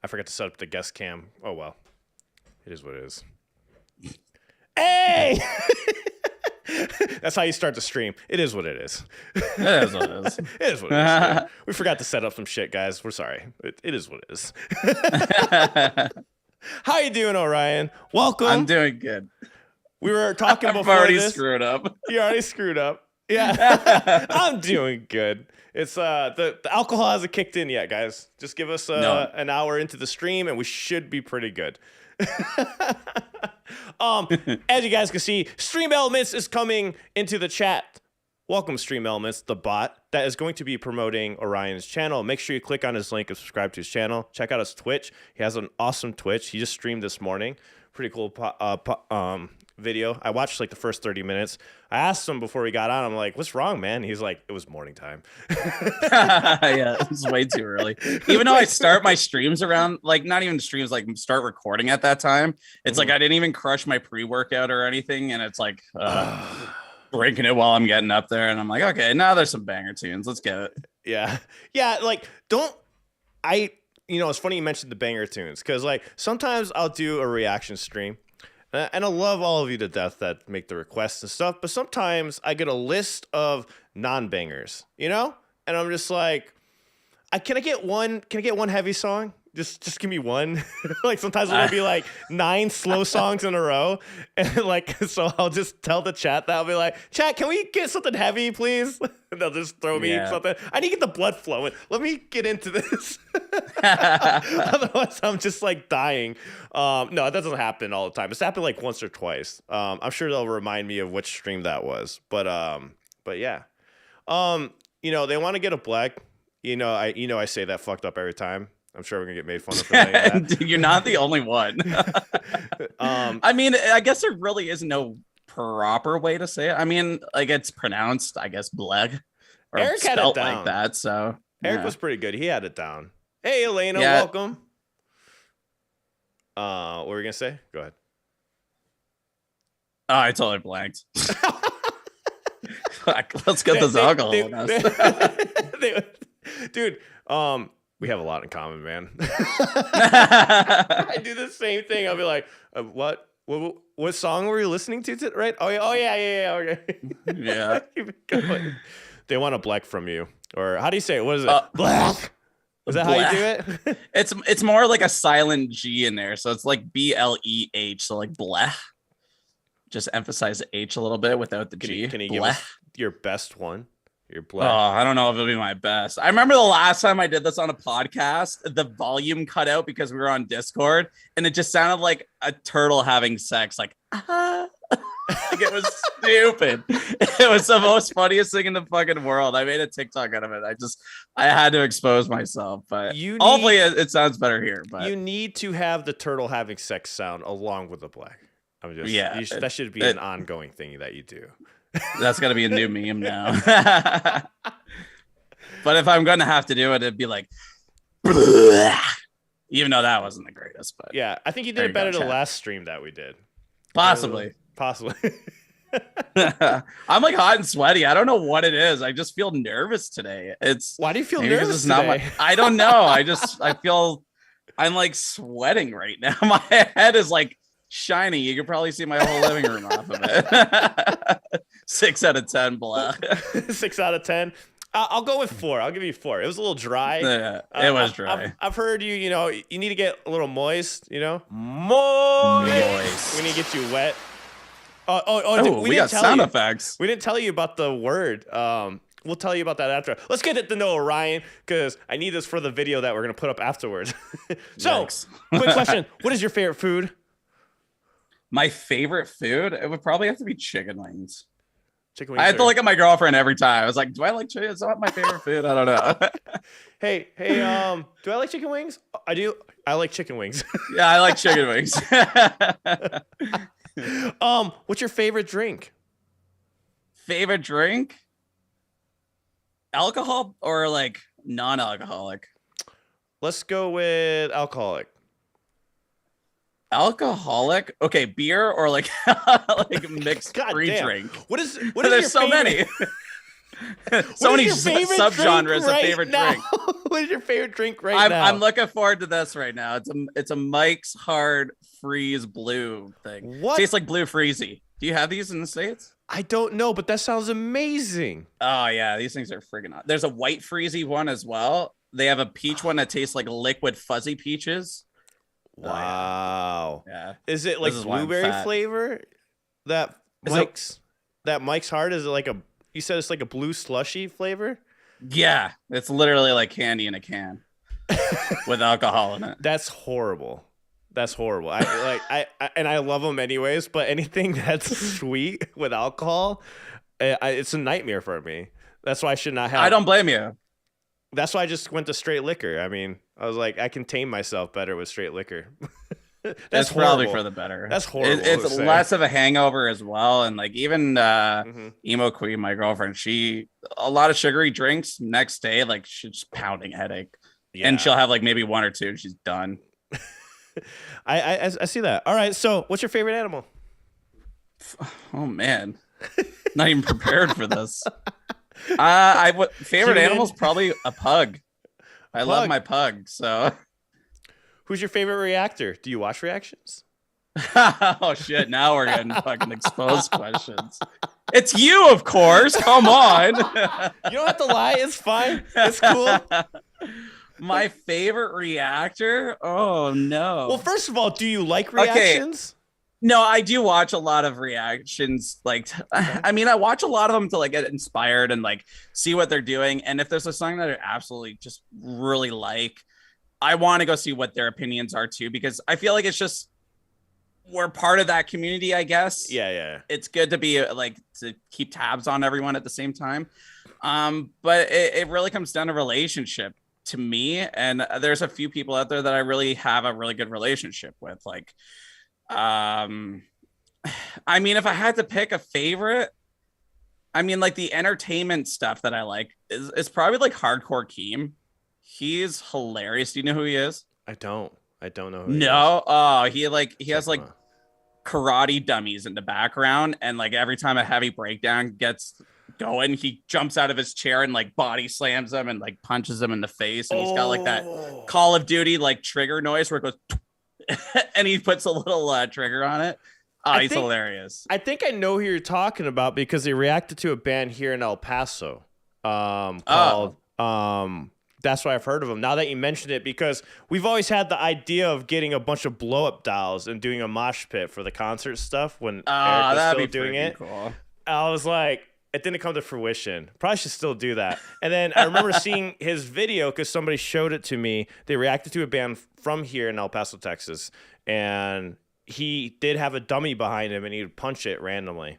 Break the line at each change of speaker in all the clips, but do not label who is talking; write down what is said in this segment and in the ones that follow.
I forgot to set up the guest cam. Oh, well. It is what it is. Hey! That's how you start the stream. It is what it is.
It is what it is.
It is what it is. Dude. We forgot to set up some shit, guys. We're sorry. It is what it is. How you doing, Orion? Welcome.
I'm doing good.
We were talking before
I've already
this.
screwed up.
You already screwed up. Yeah. I'm doing good. It's the alcohol hasn't kicked in yet, guys. Just give us an hour into the stream and we should be pretty good. As you guys can see, Stream Elements is coming into the chat. Welcome, Stream Elements, the bot that is going to be promoting Orion's channel. Make sure you click on his link and subscribe to his channel. Check out his Twitch. He has an awesome Twitch. He just streamed this morning. Pretty cool video. I watched like the first 30 minutes. I asked him before we got on, I'm like, what's wrong, man? He's like, it was morning time.
Yeah, it's way too early. Even though I start my streams around, like, not even streams, like start recording at that time. It's like I didn't even crush my pre-workout or anything, and it's like breaking it while I'm getting up there, and I'm like, okay, now there's some banger tunes. Let's get it.
Yeah. Like, it's funny you mentioned the banger tunes, because like sometimes I'll do a reaction stream. And I love all of you to death that make the requests and stuff, but sometimes I get a list of non-bangers, and I'm just like, can I get one heavy song? Just give me one. Like sometimes it'll be like 9 slow songs in a row, and like so I'll just tell the chat that I'll be like, chat, can we get something heavy, please? And they'll just throw me something. I need to get the blood flowing. Let me get into this. Otherwise, I'm just like dying. No, it doesn't happen all the time. It's happened like once or twice. I'm sure they'll remind me of which stream that was. But yeah. They want to get a black. I say that fucked up every time. I'm sure we're gonna get made fun of for that.
You're not the only one. I mean, I guess there really is no proper way to say it. I mean, like it's pronounced, I guess, bleg or
Eric had it down
like that. So
Eric was pretty good. He had it down. Hey, Elena, welcome. What were you gonna say? Go ahead.
Oh, I totally blanked. Let's get this alcohol in us.
Dude, we have a lot in common, man. I do the same thing. I'll be like, what song were you listening to? Right? Oh yeah. Okay.
Yeah.
They want a black from you. Or how do you say it? What is it? Black. Is that how you do it?
It's more like a silent G in there. So it's like BLEH. So like bleh. Just emphasize the H a little bit without the G.
Can you give us your best one?
Oh, I don't know if it'll be my best. I remember the last time I did this on a podcast, the volume cut out because we were on Discord, and it just sounded like a turtle having sex. Like, like it was stupid. It was the most funniest thing in the fucking world. I made a TikTok out of it. I had to expose myself, but hopefully it sounds better here. But
you need to have the turtle having sex sound along with the black. That should be an ongoing thing that you do.
That's gonna be a new meme now. But if I'm gonna have to do it, it'd be like, even though that wasn't the greatest. But
yeah, I think you did it better the last stream that we did.
Possibly. I'm like hot and sweaty. I don't know what it is. I just feel nervous today.
Why do you feel nervous today?
I don't know. I feel I'm like sweating right now. My head is like shiny. You can probably see my whole living room off of it. 6 out of 10 black.
6 out of 10. I'll go with 4. I'll give you 4. It was a little dry.
Yeah, it was dry.
I've heard you need to get a little moist,
Moist.
We need to get you wet.
We got sound effects.
We didn't tell you about the word. We'll tell you about that after. Let's get to know Orion, because I need this for the video that we're going to put up afterwards. So, quick question. What is your favorite food?
My favorite food? It would probably have to be chicken wings.
Chicken wings.
I have to look at my girlfriend every time. I was like, do I like chicken? It's not my favorite food. I don't know.
Hey, do I like chicken wings? I do. I like chicken wings.
Yeah, I like chicken wings.
What's your favorite drink?
Favorite drink? Alcohol or like non-alcoholic?
Let's go with alcoholic.
Alcoholic? Okay, beer or like like mixed free drink.
What is
There's
your
so
favorite?
many. So many
your favorite
subgenres
drink
of
right
favorite
now?
drink.
What is your favorite drink right now?
I'm looking forward to this right now. It's a Mike's Hard Freeze Blue thing.
What?
Tastes like Blue Freezy. Do you have these in the States?
I don't know, but that sounds amazing.
Oh yeah, these things are friggin' awesome. There's a white freezy one as well. They have a peach one that tastes like liquid fuzzy peaches.
Wow.
Yeah.
Is it like blueberry flavor? That Mike's Hard, is it like you said it's like a blue slushy flavor?
Yeah, it's literally like candy in a can with alcohol in it.
That's horrible. That's horrible. I love them anyways, but anything that's sweet with alcohol, it's a nightmare for me. That's why I should not have.
I don't blame you.
That's why I just went to straight liquor. I mean, I was like, I can tame myself better with straight liquor.
That's probably for the better.
That's horrible.
It's less of a hangover as well. And like even Emo Queen, my girlfriend, a lot of sugary drinks. Next day, like she's just pounding headache. Yeah. And she'll have like maybe one or two and she's done.
I see that. All right. So what's your favorite animal?
Oh man. Not even prepared for this. Favorite animal is probably a pug. I love my pug. So
who's your favorite reactor? Do you watch reactions?
Oh shit, now we're getting fucking exposed questions. It's you, of course. Come on.
You don't have to lie. It's fine. It's cool.
My favorite reactor? Oh no.
Well, first of all, do you like reactions?
Okay. No, I do watch a lot of reactions. Like, I mean, I watch a lot of them to like get inspired and like see what they're doing. And if there's a song that I absolutely just really like, I want to go see what their opinions are too, because I feel like it's just, we're part of that community, I guess.
Yeah.
It's good to be like, to keep tabs on everyone at the same time. But it really comes down to relationship to me. And there's a few people out there that I really have a really good relationship with. Like, I mean, if I had to pick a favorite, I mean, like the entertainment stuff that I like is probably like Hardcore Keem. He's hilarious. Do you know who he is?
I don't know who he is.
Oh, he has like karate dummies in the background, and like every time a heavy breakdown gets going, he jumps out of his chair and like body slams him and like punches him in the face, and he's got like that Call of Duty like trigger noise where it goes and he puts a little trigger on it. Oh, he's hilarious.
I think I know who you're talking about because he reacted to a band here in El Paso called That's Why I've Heard of him. Now that you mentioned it, because we've always had the idea of getting a bunch of blow up dolls and doing a mosh pit for the concert stuff when Eric was still doing it.
Cool.
I was like, it didn't come to fruition. Probably should still do that. And then I remember seeing his video because somebody showed it to me. They reacted to a band from here in El Paso, Texas, and he did have a dummy behind him and he would punch it randomly.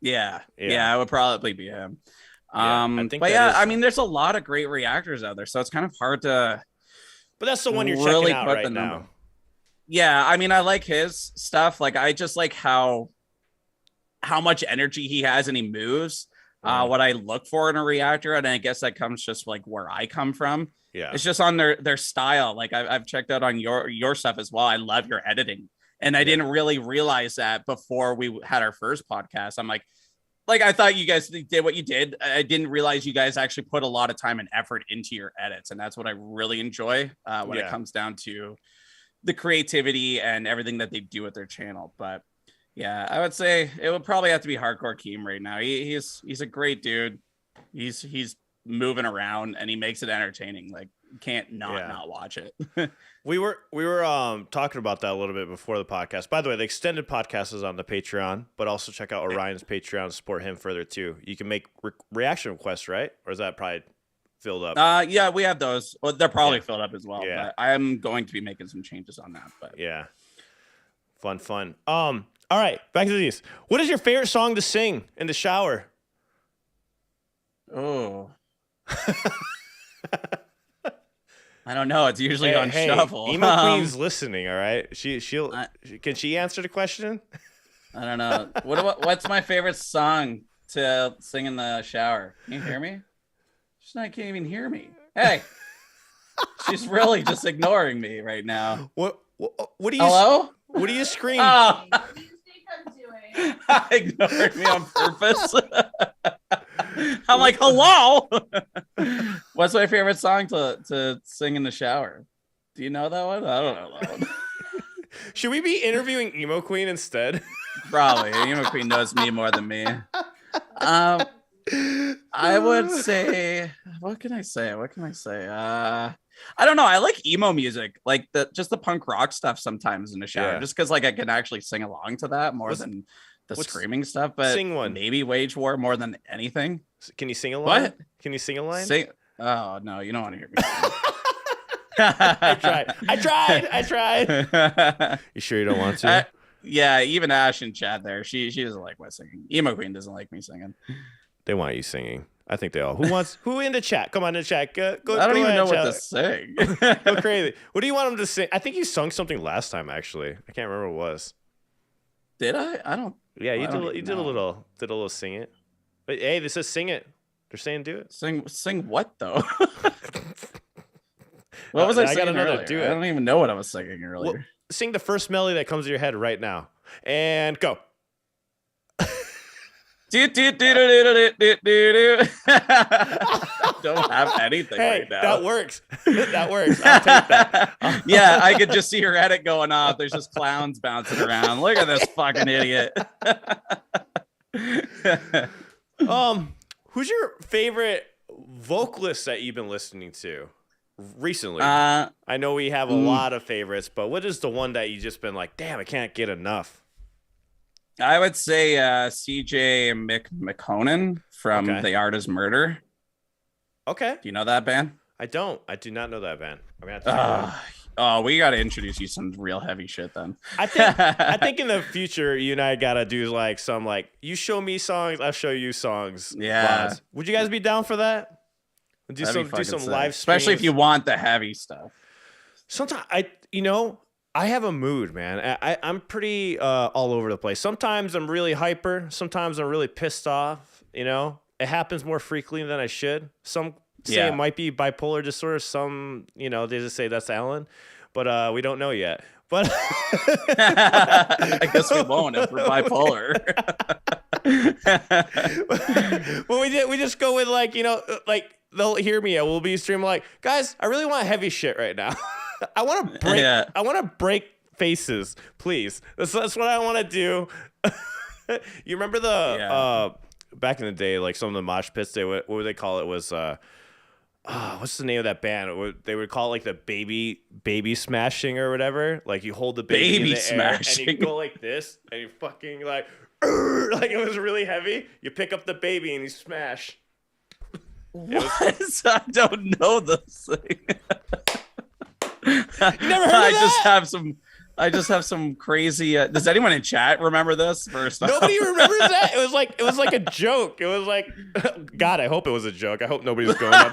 Yeah,
it would probably be him. I mean, there's a lot of great reactors out there, so it's kind of hard to.
But that's the one you're checking out right now.
Yeah, I mean, I like his stuff. Like, I just like how much energy he has and he moves. What I look for in a reactor, and I guess that comes just like where I come from. Yeah, it's just on their style. Like I've checked out on your stuff as well. I love your editing, and I didn't really realize that before we had our first podcast. I'm like I thought you guys did what you did. I didn't realize you guys actually put a lot of time and effort into your edits, and that's what I really enjoy when it comes down to the creativity and everything that they do with their channel. But yeah, I would say it would probably have to be Hardcore Keem right now. He's a great dude. He's moving around and he makes it entertaining. Like, you can't not watch it.
We were talking about that a little bit before the podcast. By the way, the extended podcast is on the Patreon, but also check out Orion's Patreon to support him further too. You can make reaction requests, right? Or is that probably filled up?
Yeah, we have those. Well, they're probably filled up as well. Yeah. But I'm going to be making some changes on that. But
yeah, fun. All right, back to these. What is your favorite song to sing in the shower?
Oh. I don't know. It's usually on shuffle.
Emo Queen's listening. All right, can she answer the question?
I don't know. What's my favorite song to sing in the shower? Can you hear me? Can't even hear me. Hey, she's really just ignoring me right now.
What do you?
Hello?
What do you scream?
Oh. Ignoring me on purpose. I'm like, hello. What's my favorite song to sing in the shower? Do you know that one? I don't know that one.
Should we be interviewing Emo Queen instead?
Probably. Emo Queen knows me more than me. I would say, what can I say? I don't know. I like emo music, like just the punk rock stuff sometimes in the shower, just because like I can actually sing along to that more than the screaming stuff. But
sing one.
Maybe Wage War more than anything.
Can you sing a line?
What?
Can you sing a line?
Oh no, you don't want to hear me sing.
I tried. You sure you don't want to?
Yeah, even Ash in chat there, she doesn't like my singing. Emo Queen doesn't like me singing.
They want you singing. I think they all. Who in the chat? Come on in the chat. Go.
I don't even know
chat.
what to sing.
Go crazy. What do you want them to sing? I think you sung something last time. Actually, I can't remember what it was.
Did I? I don't.
Yeah, you did a little sing it. But hey, this says sing it. They're saying do it.
Sing what though? What was I singing earlier? I don't even know what I was singing earlier.
Well, sing the first melody that comes to your head right now, and go.
Don't have anything right now.
That works. That works. I'll take that.
Yeah, I could just see your edit going off. There's just clowns bouncing around. Look at this fucking idiot.
Who's your favorite vocalist that you've been listening to recently? I know we have a lot of favorites, but what is the one that you just been like, damn, I can't get enough?
I would say CJ McConan from The Art Is Murder. Okay. Do you know that band?
I don't. I do not know that band. I'm gonna have to
we gotta introduce you some real heavy shit then.
I think in the future you and I gotta do like some like you show me songs, I'll show you songs.
Yeah.
Vibes. Would you guys be down for that? Do some live streams.
Especially if you want the heavy stuff.
Sometimes I have a mood, man. I'm pretty all over the place. Sometimes I'm really hyper. Sometimes I'm really pissed off. You know, it happens more frequently than I should. Some say it might be bipolar disorder. Some, they just say that's Alan, but we don't know yet. But
I guess we won't if we're bipolar.
Well, we just go with like they'll hear me. We'll be streaming like, guys, I really want heavy shit right now. I want to break. Yeah. I want to break faces, please. That's what I want to do. You remember the back in the day, like some of the mosh pits? What would they call it? Was what's the name of that band? They would call it like the baby smashing or whatever. Like you hold the baby in the
smashing.
Air and you go like this, and you fucking like it was really heavy. You pick up the baby and you smash.
What? I don't know this thing.
You never heard of that?
I just have some crazy. Does anyone in chat remember this?
Nobody remembers that. It was like a joke. It was like, God, I hope it was a joke. I hope nobody's going up.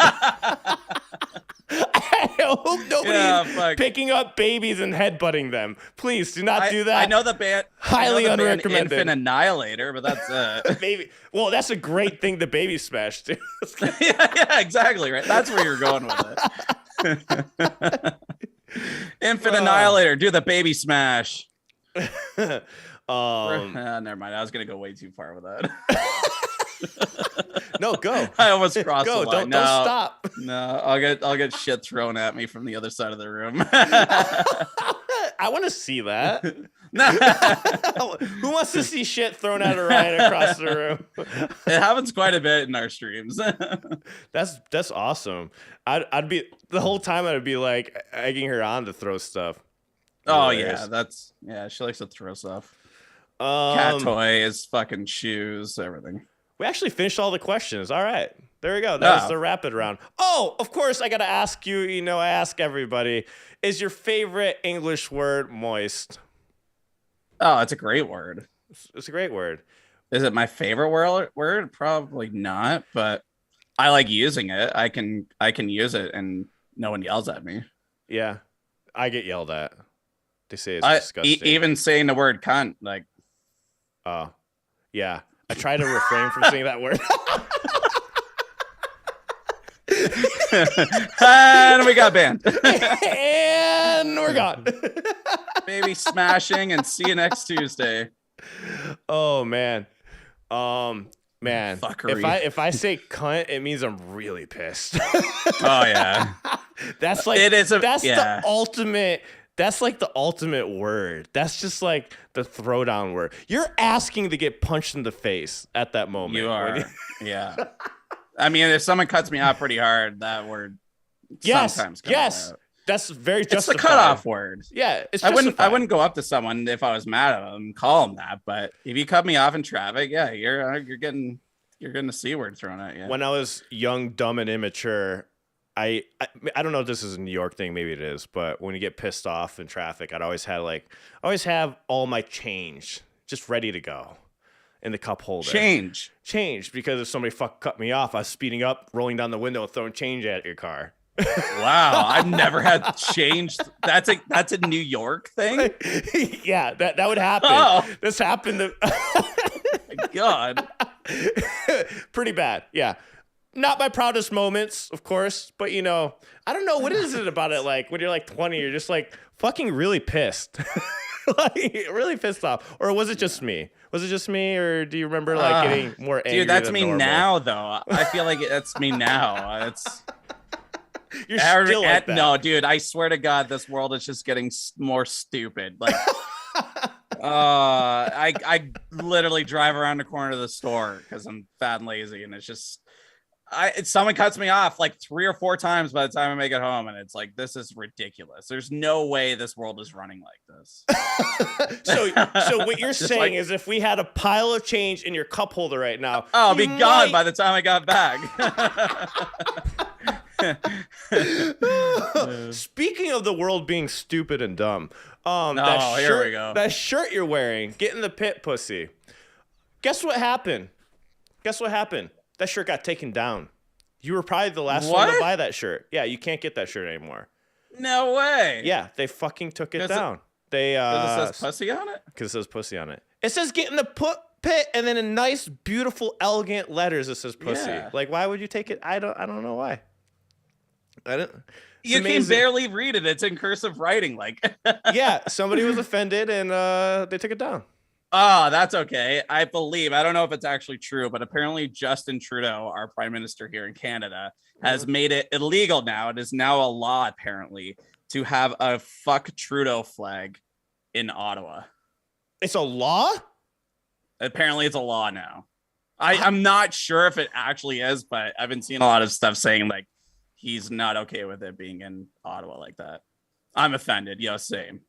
I hope nobody's picking up babies and headbutting them. Please do not do that.
I know the band.
Highly unrecommended.
Infant Annihilator, but that's
baby. Well, that's a great thing. The baby smash too.
yeah, exactly right. That's where you're going with it. Infant Annihilator, do the baby smash. Never mind. I was gonna go way too far with that.
No, go.
I almost crossed the
Don't
line.
stop.
No, I'll get shit thrown at me from the other side of the room.
I want to see that. Who wants to see shit thrown at Ryan across the room?
It happens quite a bit in our streams.
That's awesome. I'd be the whole time. I'd be like egging her on to throw stuff.
Oh yeah, she likes to throw stuff. Cat toys, fucking shoes, everything.
We actually finished all the questions. All right. There we go. That was the rapid round. Oh, of course, I got to ask you, I ask everybody, is your favorite English word moist?
Oh, it's a great word.
It's a great word.
Is it my favorite word? Probably not, but I like using it. I can use it and no one yells at me.
Yeah. I get yelled at. They say it's disgusting.
Even saying the word cunt, like.
Oh, yeah. I try to refrain from saying that word.
And we got banned.
And we're gone.
Baby smashing, and see you next Tuesday.
Oh man. Man,
Fuckery.
if I say cunt, it means I'm really pissed.
Oh yeah.
That's like the ultimate. That's like the ultimate word. That's just like the throwdown word. You're asking to get punched in the face at that moment.
You are. Yeah. I mean, if someone cuts me off pretty hard, that word sometimes comes out.
That's very justified.
It's the cutoff word.
Yeah, it's
I
justified.
wouldn't go up to someone if I was mad at them and call them that. But if you cut me off in traffic, yeah, you're getting a C word thrown at you.
When I was young, dumb, and immature, I don't know if this is a New York thing, maybe it is, but when you get pissed off in traffic, I'd always have all my change just ready to go in the cup holder. Change, because if somebody cut me off, I was speeding up, rolling down the window, and throwing change at your car.
Wow, I've never had change. That's a New York thing.
Yeah, that would happen.
Oh.
This happened to
My God.
Pretty bad. Yeah. Not my proudest moments, of course, but I don't know, what is it about it, like when you're like 20, you're just like fucking really pissed. Like really pissed off. Or was it just me? Or do you remember like getting more angry?
Dude, that's
than
me
normal?
Now though. I feel like that's me now. It's
You're still like that.
No, dude, I swear to God, this world is just getting more stupid. Like, I literally drive around the corner of the store because I'm fat and lazy, and it's just, someone cuts me off like 3 or 4 times by the time I make it home, and it's like, this is ridiculous. There's no way this world is running like this.
So what you're saying is, if we had a pile of change in your cup holder right now,
I'll be gone by the time I got back.
Speaking of the world being stupid and dumb,
here we go.
That shirt you're wearing, get in the pit, pussy. Guess what happened? That shirt got taken down. You were probably the last one to buy that shirt. Yeah, you can't get that shirt anymore.
No way.
Yeah, they fucking took it down.
Does it say pussy on it?
Because it says pussy on it. It says get in the pit, and then in nice, beautiful, elegant letters it says pussy.
Yeah.
Like, why would you take it? I don't know why.
You can barely read it. It's in cursive writing. Like,
yeah, somebody was offended and they took it down.
Oh, that's okay. I don't know if it's actually true, but apparently Justin Trudeau, our prime minister here in Canada, has made it illegal now. It is now a law, apparently, to have a fuck Trudeau flag in Ottawa.
It's a law?
Apparently it's a law now. I'm not sure if it actually is, but I've been seeing a lot of stuff saying like he's not okay with it being in Ottawa like that. I'm offended. Yo, same.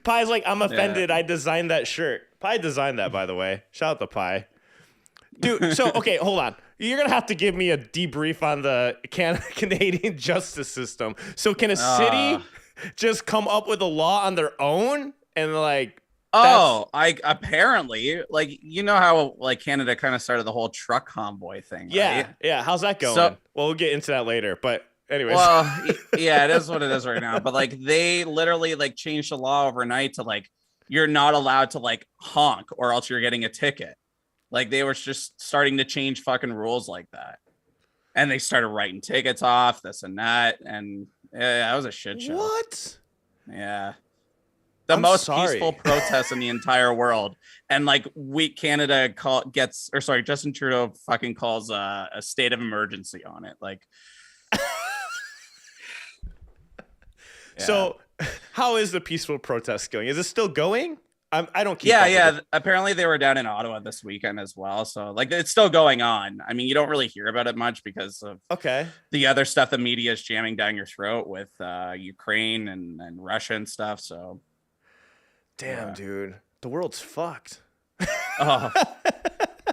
Pie's like, I'm offended. Yeah. I designed that shirt. Pie designed that, by the way. Shout out to Pie. Dude, so, okay, hold on. You're going to have to give me a debrief on the Canadian justice system. So can a city just come up with a law on their own? And like,
apparently, like, you know how like Canada kind of started the whole truck convoy thing,
yeah,
right?
Yeah. How's that going? Well, we'll get into that later, but anyways.
Well, yeah, it is what it is right now. But like, they literally like changed the law overnight to like, you're not allowed to like honk or else you're getting a ticket. Like, they were just starting to change fucking rules like that. And they started writing tickets off, this and that. And yeah, that was a shit show.
What?
Yeah. The most peaceful protest in the entire world. And like Justin Trudeau fucking calls a state of emergency on it. Like,
yeah. So how is the peaceful protest going? Is it still going? I don't keep
Yeah. Apparently they were down in Ottawa this weekend as well. So like, it's still going on. I mean, you don't really hear about it much because of the other stuff the media is jamming down your throat with Ukraine and Russia and stuff. So
damn, dude, the world's fucked.
Oh,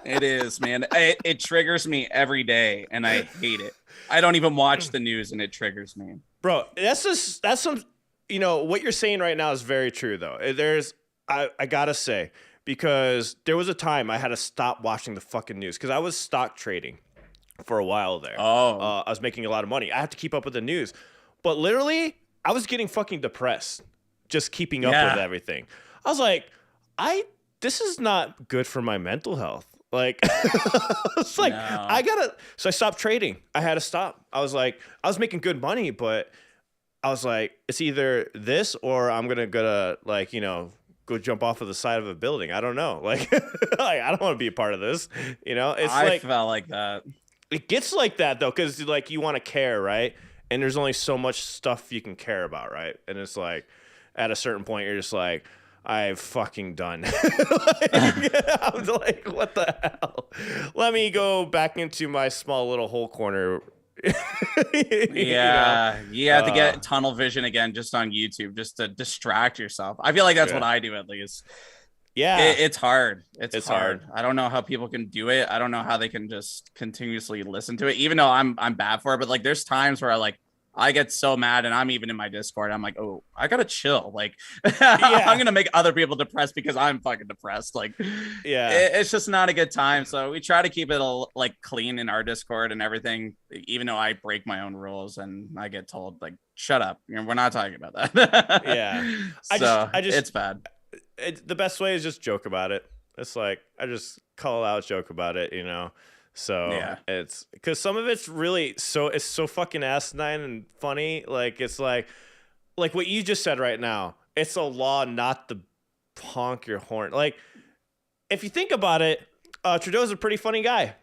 it is, man. It triggers me every day, and I hate it. I don't even watch the news, and it triggers me.
Bro, that's some. What you're saying right now is very true, though. I gotta say, because there was a time I had to stop watching the fucking news because I was stock trading for a while there. I was making a lot of money. I have to keep up with the news, but literally, I was getting fucking depressed just keeping up with everything. I was like, this is not good for my mental health. Like, it's like, no. So I stopped trading. I had to stop. I was like, I was making good money, but I was like, it's either this or I'm going to like, go jump off of the side of a building. I don't know. Like, like I don't want to be a part of this. You know, it's
I felt like that.
It gets like that though, because like you want to care, right? And there's only so much stuff you can care about, right? And it's like at a certain point, you're just like, I've fucking done. Like, I'm like, what the hell? Let me go back into my small little hole corner.
Yeah, you have to get tunnel vision again just on YouTube just to distract yourself. I feel like that's what I do at least.
Yeah,
it's hard. It's hard. I don't know how people can do it. I don't know how they can just continuously listen to it, even though I'm bad for it. But like, there's times where I get so mad, and I'm even in my Discord. I'm like, oh, I gotta chill. Like, I'm gonna make other people depressed because I'm fucking depressed. Like, it's just not a good time. So we try to keep it like clean in our Discord and everything, even though I break my own rules and I get told like, shut up. You know, we're not talking about that.
Yeah,
so I just it's bad.
The best way is just joke about it. It's like I just call out, joke about it, you know. So it's because some of it's really it's so fucking asinine and funny. Like it's like what you just said right now. It's a law not to honk your horn. Like if you think about it, Trudeau's a pretty funny guy.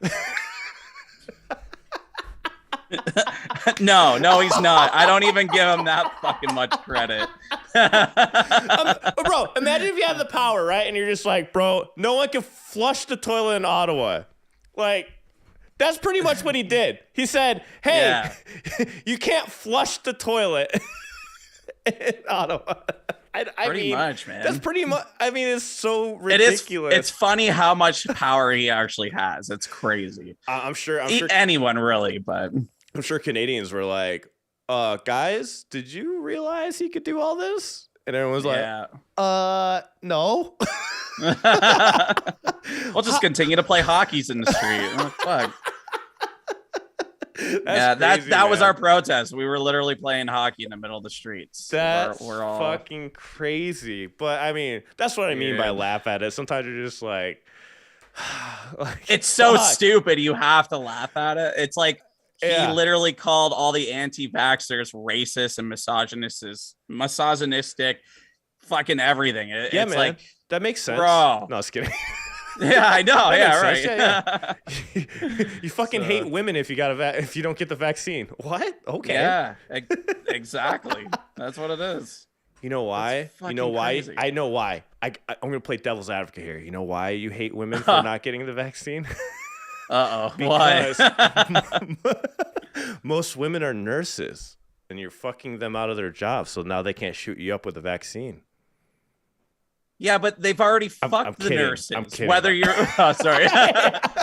No, he's not. I don't even give him that fucking much credit. Bro, imagine if you had the power, right? And you're just like, bro, no one can flush the toilet in Ottawa. Like, that's pretty much what he did. He said, hey, you can't flush the toilet in Ottawa. I mean, much, man. That's pretty much. I mean, it's so ridiculous.
It's funny how much power he actually has. It's crazy.
I'm sure
anyone really, but
I'm sure Canadians were like, guys, did you realize he could do all this? And everyone was like, no.
We'll just continue to play hockeys in the street. Oh, fuck. That was our protest. We were literally playing hockey in the middle of the streets.
That's we're all fucking crazy. But I mean, that's what I mean by laugh at it. Sometimes you're just like
it's so stupid. You have to laugh at it. It's like he literally called all the anti-vaxxers racist and misogynistic, fucking everything. It's man. Like
that makes sense.
Bro.
No, I was kidding.
Yeah, I know. Yeah, right.
Yeah. You fucking hate women if you if you don't get the vaccine. What? Okay.
Yeah, exactly. That's what it is.
You know why? You know why? Crazy. I know why. I'm gonna play devil's advocate here. You know why you hate women for not getting the vaccine?
Why?
Most women are nurses, and you're fucking them out of their jobs, so now they can't shoot you up with a vaccine.
Yeah, but they've already fucked the nurses.
I'm kidding.
Whether you're, sorry,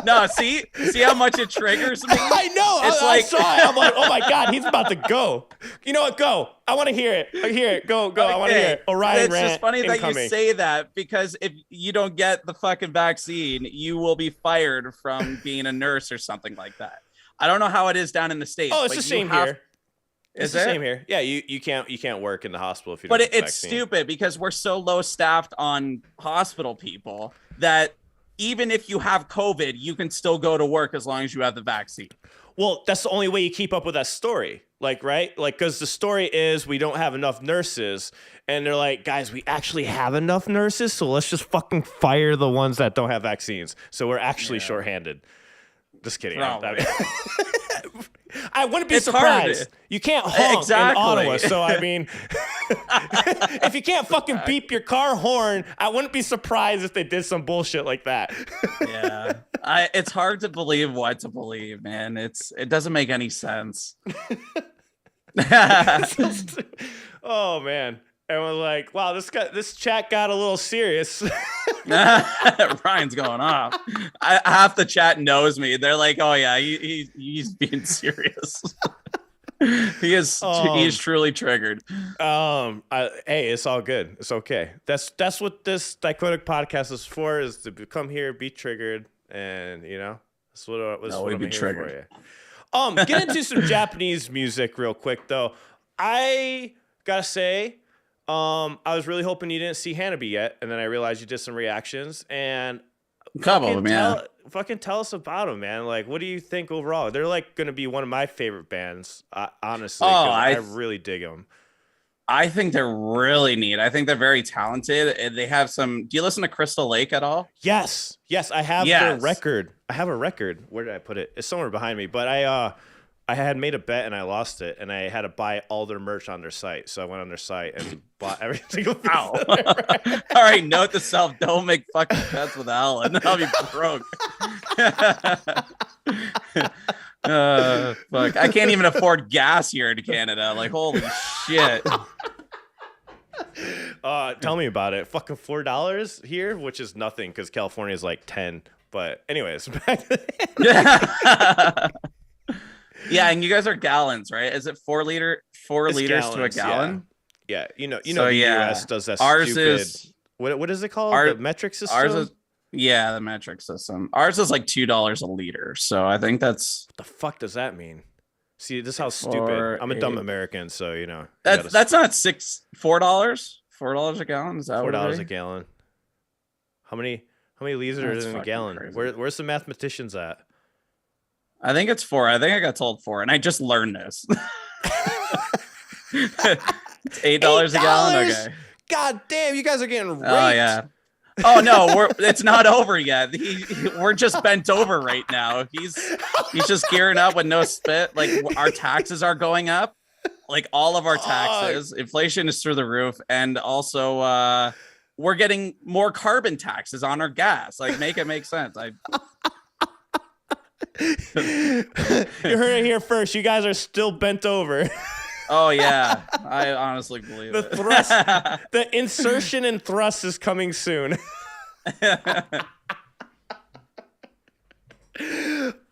no, see how much it triggers me.
I know. It's I saw it. I'm like, oh my god, he's about to go. You know what? Go. I want to hear it. I hear it. Go. Okay. I want to hear it. Orion
It's just funny that you say that because if you don't get the fucking vaccine, you will be fired from being a nurse or something like that. I don't know how it is down in the States.
Oh, it's the same here. It's the same here. Yeah, you can't work in the hospital if you don't get the vaccine.
But it's stupid because we're so low staffed on hospital people that even if you have COVID, you can still go to work as long as you have the vaccine.
Well, that's the only way you keep up with that story. Like, right? Like, because the story is we don't have enough nurses. And they're like, guys, we actually have enough nurses. So let's just fucking fire the ones that don't have vaccines. So we're actually shorthanded. Just kidding. I wouldn't be surprised. You can't honk in Ottawa. So, I mean, if you can't fucking beep your car horn, I wouldn't be surprised if they did some bullshit like that.
Yeah. It's hard to believe what to believe, man. It doesn't make any sense.
Oh, man. And we're like, wow, this chat got a little serious.
Ryan's going off. Half the chat knows me. They're like, oh yeah, he's being serious. He is truly triggered.
Hey, it's all good. It's okay. That's what this Dicodec podcast is for, is to come here, be triggered, and that's what I'm here for you. Get into some Japanese music real quick though. I gotta say, I was really hoping you didn't see Hanabi yet, and then I realized you did some reactions. And fucking tell us about them, man. Like, what do you think overall? They're like going to be one of my favorite bands, honestly. I really dig them.
I think they're really neat. I think they're very talented. And they have some. Do you listen to Crystal Lake at all?
Yes, I have their record. I have a record. Where did I put it? It's somewhere behind me. But I had made a bet and I lost it, and I had to buy all their merch on their site. So I went on their site and bought every single piece.
All right, note to self: don't make fucking bets with Alan. I'll be broke. Fuck! I can't even afford gas here in Canada. Like, holy shit!
Tell me about it. Fucking $4 here, which is nothing because California is like 10. But anyways, back to
Yeah, and you guys are gallons, right? Is it 4 liters gallons, to a gallon?
Yeah. The
yeah.
US does that.
Ours
stupid,
is
what is it called? The metric system.
Ours is the metric system. Ours is like $2 a liter. So I think that's
what the fuck does that mean? See, this is how stupid. I'm a dumb American, so
that's not $4 a gallon. Is that
$4 a gallon? How many liters in a gallon? Where's the mathematicians at?
I think it's 4. I think I got told 4, and I just learned this. It's $8 a gallon. Okay.
God damn, you guys are getting raped.
Oh yeah. Oh no, it's not over yet. We're just bent over right now. He's just gearing up with no spit. Like, our taxes are going up. Like, all of our taxes, inflation is through the roof, and also we're getting more carbon taxes on our gas. Like, make it make sense.
You heard it here first. You guys are still bent over.
Oh yeah, I honestly believe
it. The insertion and thrust is coming soon.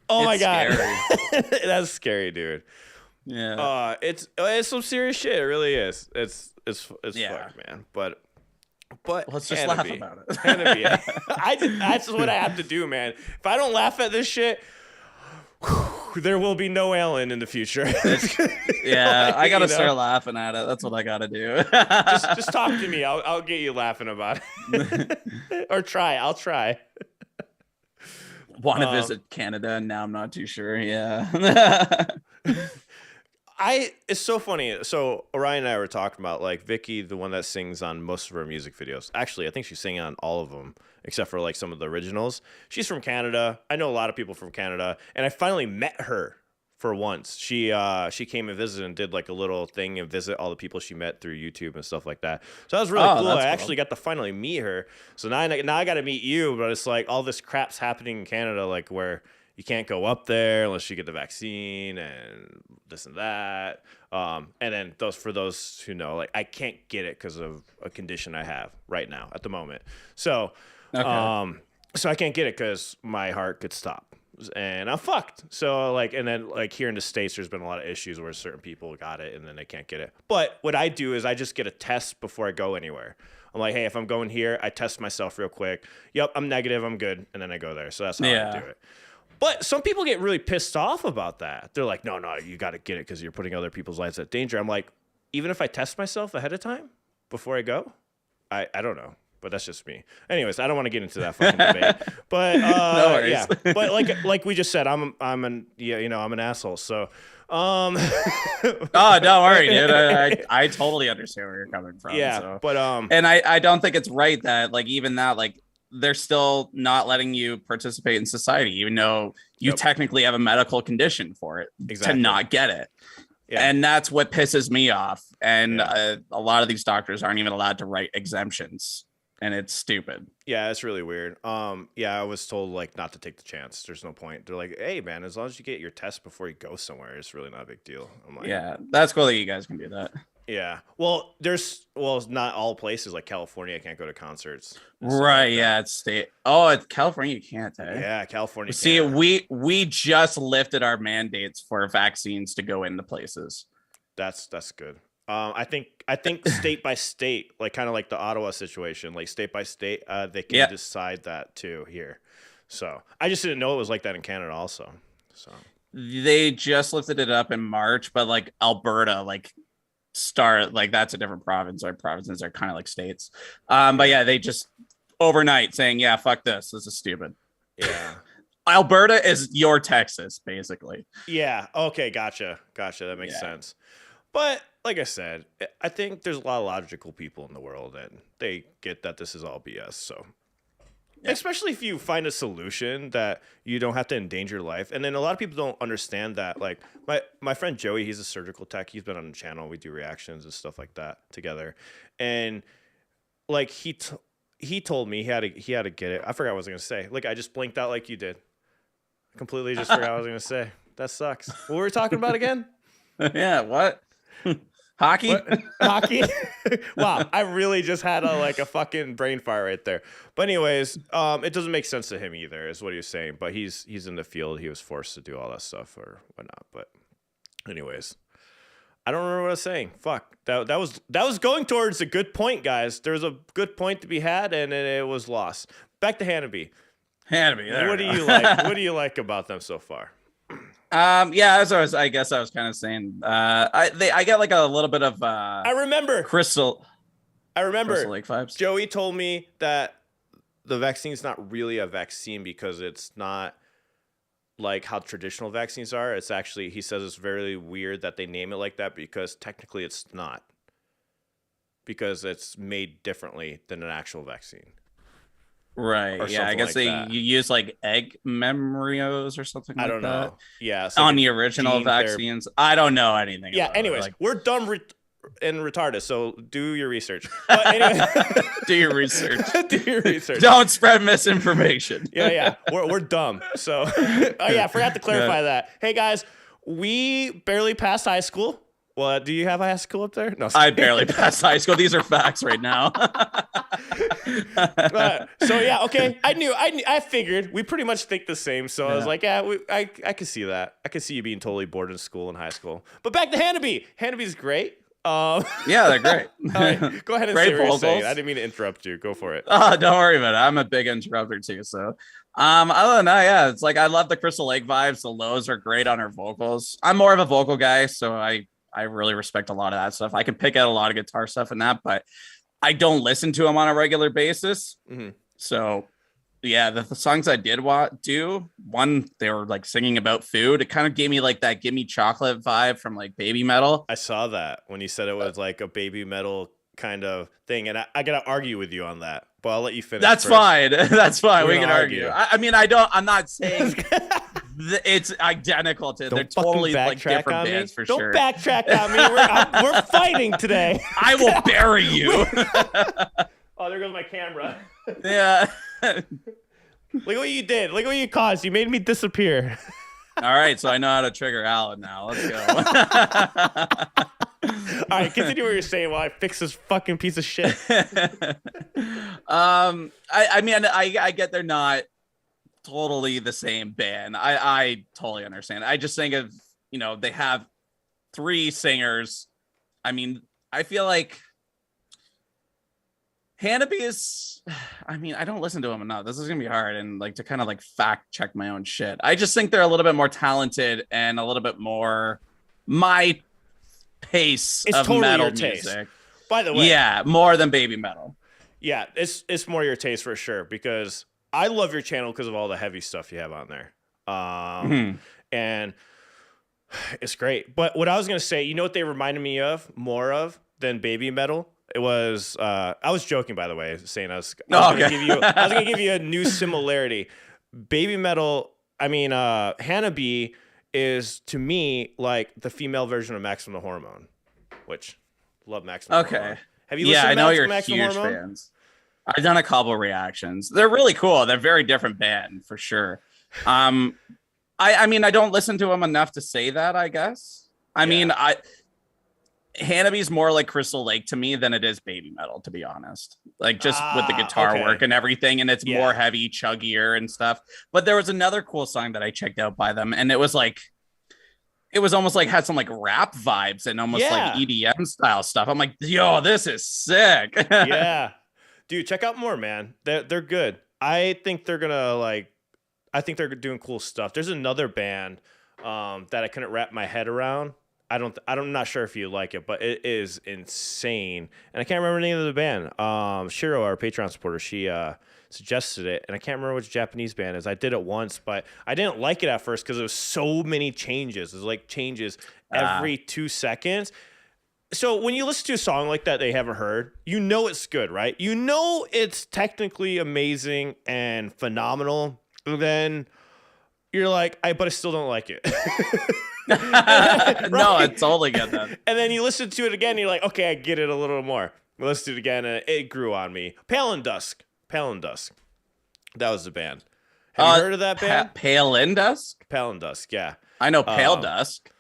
Oh my god, that's scary, dude.
Yeah.
It's some serious shit. It really is. It's fucked, man. But
let's just laugh about it.
That's what I have to do, man. If I don't laugh at this shit, there will be no Alan in the future.
I gotta start laughing at it. That's what I gotta do.
just talk to me. I'll get you laughing about it. Or try. I'll try.
Want to visit Canada, and now I'm not too sure. Yeah.
It's so funny. So Orion and I were talking about, like, Vicky, the one that sings on most of her music videos. Actually, I think she's singing on all of them, except for like some of the originals. She's from Canada. I know a lot of people from Canada, and I finally met her for once. She came and visited and did like a little thing and visit all the people she met through YouTube and stuff like that. So that was really cool. I actually got to finally meet her. So now I got to meet you, but it's like all this crap's happening in Canada, like where you can't go up there unless you get the vaccine and this and that. And then for those who know, like, I can't get it because of a condition I have right now at the moment. So, so I can't get it because my heart could stop and I'm fucked. So and then here in the States, there's been a lot of issues where certain people got it and then they can't get it. But what I do is I just get a test before I go anywhere. I'm like, hey, if I'm going here, I test myself real quick. Yep, I'm negative. I'm good. And then I go there. So that's how I do it. But some people get really pissed off about that. They're like, no, you got to get it because you're putting other people's lives at danger. I'm like, even if I test myself ahead of time before I go, I don't know. But that's just me. Anyways, I don't want to get into that fucking debate. But
no worries.
Yeah. But like we just said, I'm an asshole. So
oh, don't worry, dude. I totally understand where you're coming from.
Yeah.
So.
But
and I don't think it's right that even that they're still not letting you participate in society, even though you technically have a medical condition for it to not get it. Yeah. And that's what pisses me off. And a lot of these doctors aren't even allowed to write exemptions. And it's stupid.
Yeah, it's really weird. I was told not to take the chance. There's no point. They're like, hey man, as long as you get your test before you go somewhere, it's really not a big deal. I'm like,
yeah, that's cool that you guys can do that.
Yeah. Well, not all places like California can't go to concerts.
Right. Yeah. It's state. Oh, it's California. You can't.
Yeah. California.
See, we just lifted our mandates for vaccines to go into places.
That's good. I think state by state, kind of like the Ottawa situation, state by state, they can decide that too here. So I just didn't know it was like that in Canada also. So
they just lifted it up in March, but Alberta, that's a different province. Our provinces are kind of like states. But yeah, they just overnight saying, yeah, fuck this. This is stupid.
Yeah.
Alberta is your Texas, basically.
Yeah. Okay. Gotcha. That makes sense. But like I said, I think there's a lot of logical people in the world, and they get that this is all BS. So, especially if you find a solution that you don't have to endanger your life, and then a lot of people don't understand that. Like my friend Joey, he's a surgical tech. He's been on the channel. We do reactions and stuff like that together, and like he told me he had to get it. I forgot what I was gonna say. Like I just blinked out like you did. Completely just forgot what I was gonna say. That sucks. What were we talking about again?
Yeah, what? Hockey?
What? Hockey? Wow, I really just had a fucking brain fire right there. But anyways, it doesn't make sense to him either, is what he was saying. But he's in the field. He was forced to do all that stuff or whatnot. But anyways, I don't remember what I was saying. Fuck. That was going towards a good point, guys. There was a good point to be had, and it was lost. Back to Hannibal. What do you like? What do you like about them so far?
Yeah, as I guess I was kind of saying, I get like a little bit of
I remember
Crystal
Lake
vibes.
Joey told me that the vaccine's not really a vaccine because it's not like how traditional vaccines are. It's actually, he says it's very weird that they name it like that because technically it's not, because it's made differently than an actual vaccine.
Right. Yeah, I guess you use like egg embryos or something like that. I don't know.
Yeah.
So on the original vaccines. I don't know anything.
Yeah. Anyways, we're dumb and retarded, so do your research. But anyway,
do your research.
Do your research.
Don't spread misinformation.
Yeah. We're dumb. So, oh yeah, I forgot to clarify that. Hey guys, we barely passed high school. Well, do you have high school up there? No,
I barely passed high school. These are facts right now.
So yeah, okay. I figured we pretty much think the same. So I was like, yeah, I could see that. I could see you being totally bored in school in high school. But back to Hannibal. Hannibal's great.
Yeah, they're great.
Right, go ahead and say what you're saying. I didn't mean to interrupt you. Go for it.
Oh, don't worry about it. I'm a big interrupter too. So, other than that, yeah, it's like I love the Crystal Lake vibes. The lows are great on her vocals. I'm more of a vocal guy, so I really respect a lot of that stuff. I can pick out a lot of guitar stuff and that, but I don't listen to them on a regular basis. Mm-hmm. So, yeah, the songs I did do, one, they were like singing about food. It kind of gave me like that Gimme Chocolate vibe from like Baby Metal.
I saw that when you said it was like a Baby Metal kind of thing. And I got to argue with you on that, but I'll let you finish.
That's
first.
Fine. That's fine. We can argue. I'm not saying it's identical to. They're totally like different bands for sure.
Don't backtrack on me. We're fighting today.
I will bury you.
Oh, there goes my camera.
Yeah.
Look what you did. Look what you caused. You made me disappear.
All right, so I know how to trigger Alan now. Let's go.
All right, continue what you're saying while I fix this fucking piece of shit.
I get they're not totally the same band. I totally understand. I just think of, they have 3 singers. I mean, I feel like Hannibal is, I don't listen to him enough. This is gonna be hard, and like to kind of like fact check my own shit. I just think they're a little bit more talented and a little bit more my pace of totally metal music.
By the way,
yeah, more than Baby Metal.
Yeah, it's more your taste for sure, because I love your channel because of all the heavy stuff you have on there. And it's great. But what I was gonna say, you know what they reminded me of more of than Baby Metal? It was I was joking, by the way, saying I was gonna give you a new similarity. Baby Metal, Hannibal is to me like the female version of Maximum the Hormone, which love Maximum.
Okay.
Hormone. Have you listened to
I know you're
Maximum
huge
Hormone?
fans. I've done a couple reactions. They're really cool. They're very different band for sure. I don't listen to them enough to say that, I guess. Hannibal's more like Crystal Lake to me than it is Baby Metal, to be honest. Like just with the guitar work and everything, and it's more heavy, chuggier and stuff. But there was another cool song that I checked out by them, and it was almost like had some like rap vibes and almost like EDM style stuff. I'm like, yo, this is sick.
Yeah, dude, check out more, man. They're good. I think they're doing cool stuff. There's another band that I couldn't wrap my head around. I'm not sure if you like it, but it is insane. And I can't remember the name of the band. Shiro, our Patreon supporter, she suggested it, and I can't remember which Japanese band it is. I did it once, but I didn't like it at first because there was so many changes. There's like changes every 2 seconds. So when you listen to a song like that they haven't heard, you know it's good, right? You know it's technically amazing and phenomenal. And then you're like, but I still don't like it. Right?
No, I totally get that.
And then you listen to it again, and you're like, okay, I get it a little more. We listened to it again, and it grew on me. Pale and Dusk. Pale and Dusk. That was the band. Have you heard of that band?
Pale in Dusk?
Pale and Dusk, yeah.
I know Pale Dusk.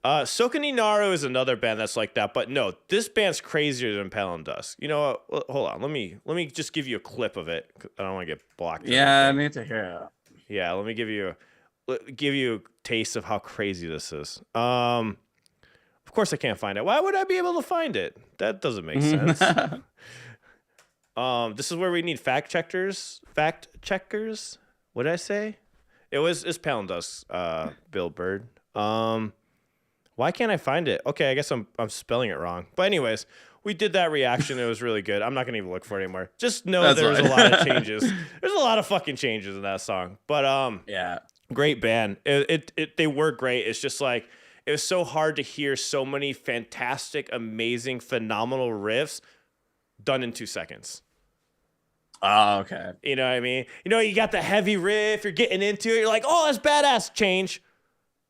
Sokuni Naru is another band that's like that, but no, this band's crazier than Pale and Dusk. You know what? Hold on. Let me just give you a clip of it. I don't want to get blocked.
Yeah, I need to hear it.
Yeah, let me give you a taste of how crazy this is. Of course I can't find it. Why would I be able to find it? That doesn't make sense. This is where we need fact checkers. What did I say? It's Pale and Dusk, Bill Bird. Why can't I find it? Okay, I guess I'm spelling it wrong. But anyways, we did that reaction. It was really good. I'm not gonna even look for it anymore. Just know there's a lot of changes. There's a lot of fucking changes in that song. But
yeah,
great band. They were great. It's just like it was so hard to hear so many fantastic, amazing, phenomenal riffs done in 2 seconds.
Oh, okay.
You know what I mean? You know, you got the heavy riff. You're getting into it. You're like, oh, that's badass. Change.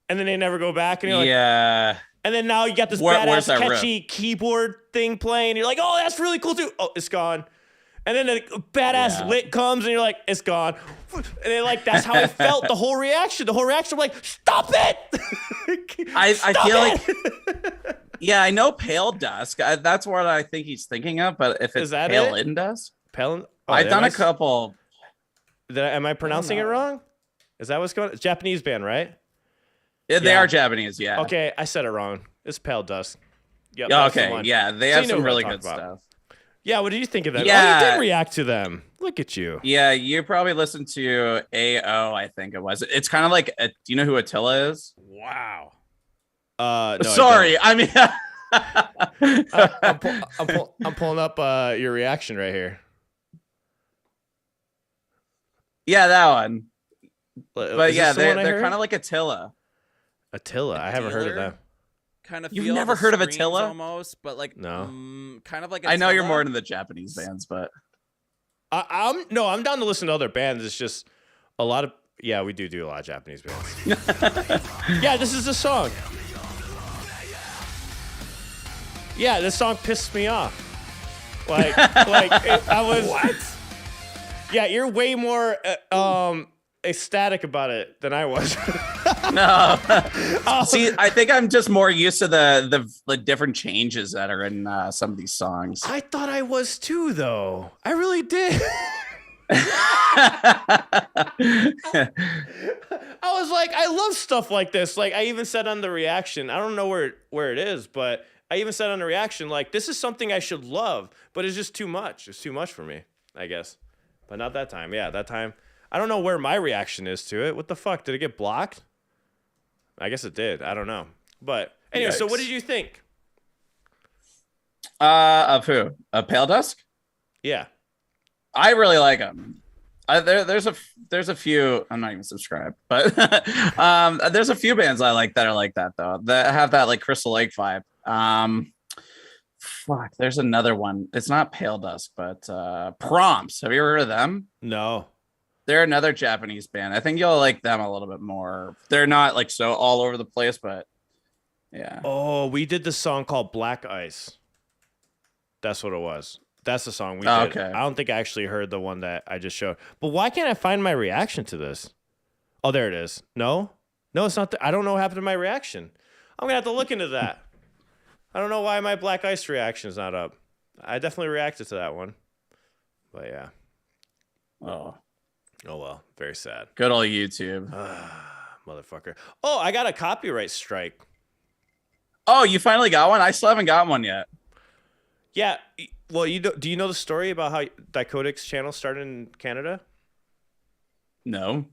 And then they never go back, and you're like,
yeah.
And then now you got this badass, catchy keyboard thing playing. You're like, oh, that's really cool too. Oh, it's gone. And then the badass lit comes, and you're like, it's gone. And then like that's how it felt. The whole reaction. I'm like, stop it.
I feel like, yeah, I know Pale Dusk. That's what I think he's thinking of. But if it's Pale in Dusk, I've done a couple.
Am I pronouncing it wrong? Is that what's going on? It's a Japanese band, right?
Yeah, they are Japanese, yeah.
Okay, I said it wrong. It's Pale Dusk.
Yep, okay, yeah, they have some really good stuff.
Yeah, what did you think of them?
Yeah.
Oh, you did react to them. Look at you.
Yeah, you probably listened to AO, I think it was. It's kind of like, do you know who Attila is?
Wow. No,
sorry, I mean...
I'm pulling up your reaction right here.
Yeah, that one. But yeah, they're kind of like Attila.
Attila, I haven't heard of that.
Kind of.
You've never heard of Attila?
Almost, but like
no.
Kind of like.
Attila. I know you're more into the Japanese bands, but
I'm down to listen to other bands. It's just a lot of we do a lot of Japanese bands. Yeah, this is the song. Yeah, this song pissed me off. I was what? Yeah, you're way more ecstatic about it than I was.
No. See, I think I'm just more used to the different changes that are in some of these songs.
I thought I was too, though. I really did. I was like, I love stuff like this. Like, I even said on the reaction, I don't know where it is, but I even said on the reaction, like, this is something I should love, but it's just too much. It's too much for me, I guess. But not that time. Yeah, that time. I don't know where my reaction is to it. What the fuck? Did it get blocked? I guess it did. I don't know. But anyway, So what did you think?
Of who? Pale Dusk?
Yeah.
I really like them. There's a few. I'm not even subscribed, but there's a few bands I like that are like that though. That have that like Crystal Lake vibe. Fuck. There's another one. It's not Pale Dusk, but Prompts. Have you ever heard of them?
No.
They're another Japanese band. I think you'll like them a little bit more. They're not like so all over the place, but yeah.
Oh, we did this song called Black Ice. That's what it was. That's the song we did.
Okay.
I don't think I actually heard the one that I just showed. But why can't I find my reaction to this? Oh, there it is. No, it's not. I don't know what happened to my reaction. I'm going to have to look into that. I don't know why my Black Ice reaction is not up. I definitely reacted to that one. But yeah. Oh, well. Very sad.
Good old YouTube.
Motherfucker. Oh, I got a copyright strike.
Oh, you finally got one? I still haven't got one yet.
Yeah. Well, do you know the story about how Dicodec's channel started in Canada?
No.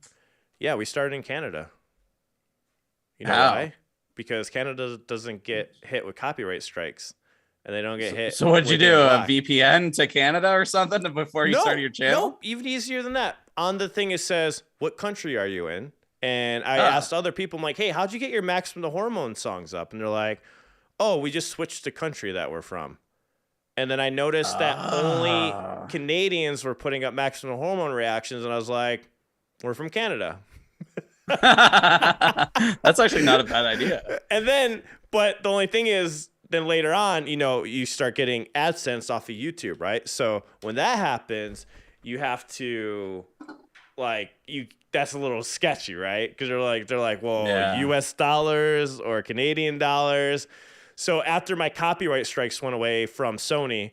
Yeah, we started in Canada. You know
How?
why? Because Canada doesn't get hit with copyright strikes. And they don't get hit.
So what'd you do? A VPN to Canada or something before you started your channel?
No, even easier than that. On the thing it says, what country are you in? And I asked other people, I'm like, hey, how'd you get your Maximum the Hormone songs up? And they're like, oh, we just switched the country that we're from. And then I noticed that only Canadians were putting up maximum hormone reactions, and I was like, we're from Canada.
That's actually not a bad idea.
And then, but the only thing is, then later on, you know, you start getting AdSense off of YouTube, right? So when that happens, you have to, like, that's a little sketchy, right? Because they're like, well,
Yeah.
US dollars or Canadian dollars. So after my copyright strikes went away from Sony,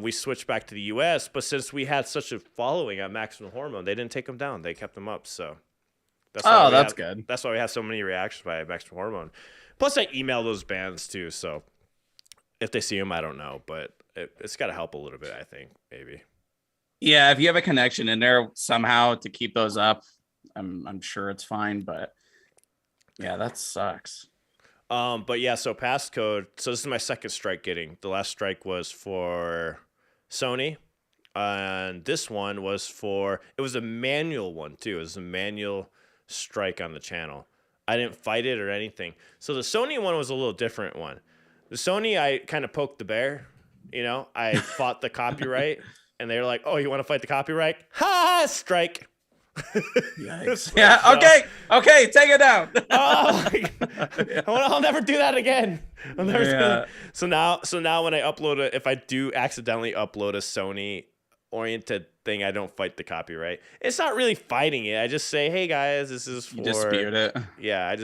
we switched back to the US. But since we had such a following on Maximum Hormone, they didn't take them down. They kept them up. So that's
good.
That's why we have so many reactions by Maximum Hormone. Plus, I email those bands too. So if they see them, I don't know. But it's got to help a little bit, I think, maybe.
Yeah, if you have a connection in there somehow to keep those up, I'm sure it's fine. But yeah, that sucks.
But yeah, so passcode. So this is my second strike getting. The last strike was for Sony, and this one was it was a manual one too. It was a manual strike on the channel. I didn't fight it or anything. So the Sony one was a little different one. The Sony, I kind of poked the bear. You know, I fought the copyright, and they were like, "Oh, you want to fight the copyright? Ha! Strike."
Yikes. Yeah. Okay. Take it down.
I'll never do that again. So now when I upload it, if I do accidentally upload a Sony oriented thing, I don't fight the copyright. It's not really fighting it. I just say, hey guys, this is for.
You dispute it.
Yeah,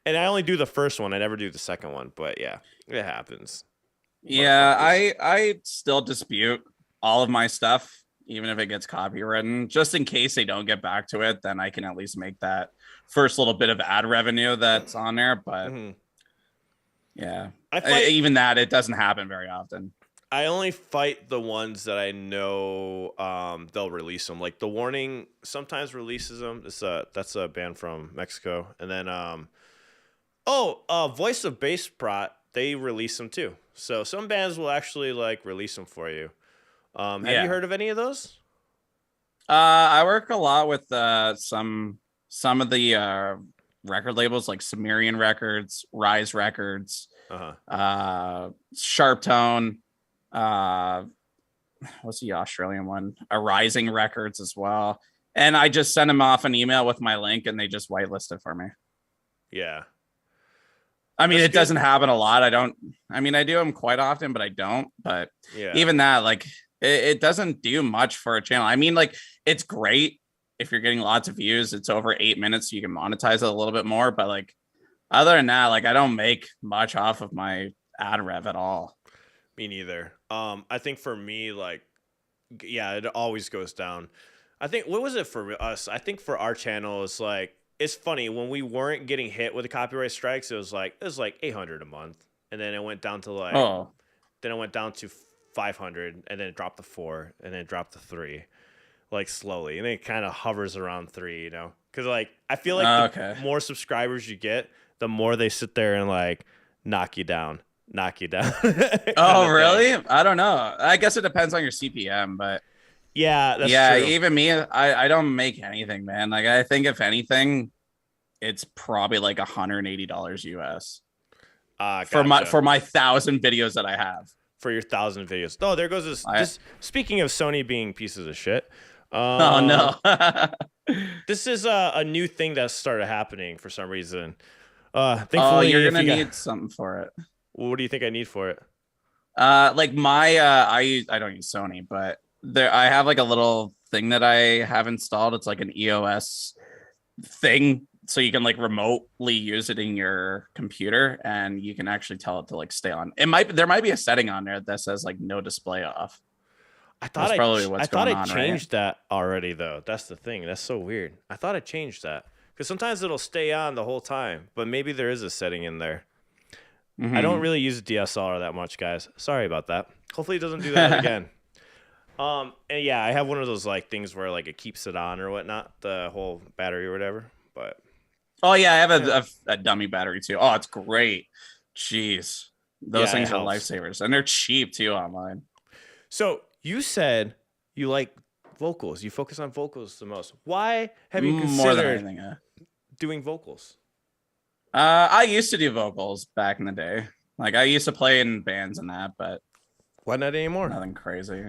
and I only do the first one. I never do the second one. But yeah, it happens.
Yeah, I still dispute all of my stuff. Even if it gets copywritten, just in case they don't get back to it, then I can at least make that first little bit of ad revenue that's on there. But yeah, even that, it doesn't happen very often.
I only fight the ones that I know they'll release them. Like The Warning sometimes releases them. That's a band from Mexico. And then Voice of Bass Prot, they release them too. So some bands will actually like release them for you. Have you heard of any of those?
I work a lot with some of the record labels like Sumerian Records, Rise Records, Sharp Tone. What's the Australian one? Arising Records as well. And I just send them off an email with my link, and they just whitelist it for me.
Yeah.
I mean, it doesn't happen a lot. I do them quite often, but I don't. But even that, like, it doesn't do much for a channel. I mean, like, it's great if you're getting lots of views. It's over 8 minutes, so you can monetize it a little bit more. But like, other than that, like, I don't make much off of my ad rev at all.
Me neither. I think for me, like, yeah, it always goes down. I think, what was it for us? I think for our channel, it's like, it's funny when we weren't getting hit with the copyright strikes. It was like $800 a month, and then it went down to then it went down to 500, and then it dropped to 4, and then it dropped to 3, like slowly, and then it kind of hovers around 3, you know, because like I feel like the more subscribers you get, the more they sit there and like knock you down.
Oh, really? I don't know. I guess it depends on your CPM, but
yeah, that's true.
Even me, I don't make anything, man. Like, I think if anything, it's probably like $180 US for my 1,000 videos that I have.
For your 1,000 videos. Oh, there goes this. Speaking of Sony being pieces of shit.
Oh no.
This is a new thing that started happening for some reason. Thankfully,
you're gonna need something for it.
What do you think I need for it?
Like my I don't use Sony, but I have like a little thing that I have installed. It's like an EOS thing, so you can like remotely use it in your computer, and you can actually tell it to like stay on. There might be a setting on there that says like no display off.
I thought I changed that already though. That's the thing. That's so weird. I thought I changed that because sometimes it'll stay on the whole time, but maybe there is a setting in there. Mm-hmm. I don't really use DSLR that much, guys. Sorry about that. Hopefully it doesn't do that again. And yeah, I have one of those like things where like it keeps it on or whatnot, the whole battery or whatever. But
oh yeah, I have a dummy battery too. Oh, it's great. Jeez, those things are lifesavers, and they're cheap too online.
So you said you like vocals. You focus on vocals the most. Why have you considered
more than anything,
doing vocals?
I used to do vocals back in the day. Like I used to play in bands and that, but
Why not anymore?
nothing crazy.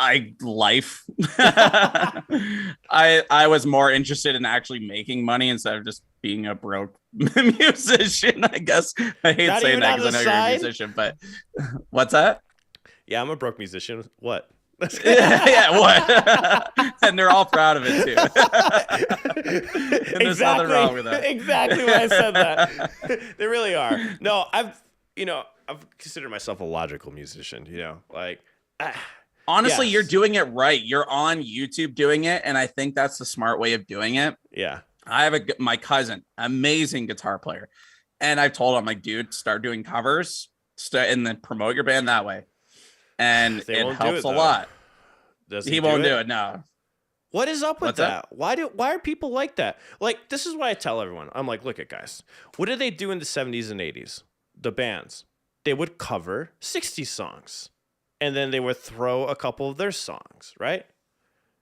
I life. I was more interested in actually making money instead of just being a broke musician. I guess I hate
Not
saying
even
that
on
because I
the
know you're a
side?
musician, but what's that?
Yeah, I'm a broke musician. What?
Yeah, what? And they're all proud of it too. And there's nothing wrong with that.
Exactly why I said that. They really are. No, I've considered myself a logical musician.
Honestly,
Yes.
you're doing it right. You're on YouTube doing it, and I think that's the smart way of doing it.
Yeah.
I have my cousin, amazing guitar player, and I've told him like, dude, start doing covers, and then promote your band that way, and
They
it
won't do
helps
it,
a
though.
lot.
Does
He won't do it. No.
What is up with
What's
that?
that?
Why are people like that? Like, this is why I tell everyone. I'm like, look at guys. What did they do in the 70s and 80s? The bands. They would cover 60s songs. And then they would throw a couple of their songs, right?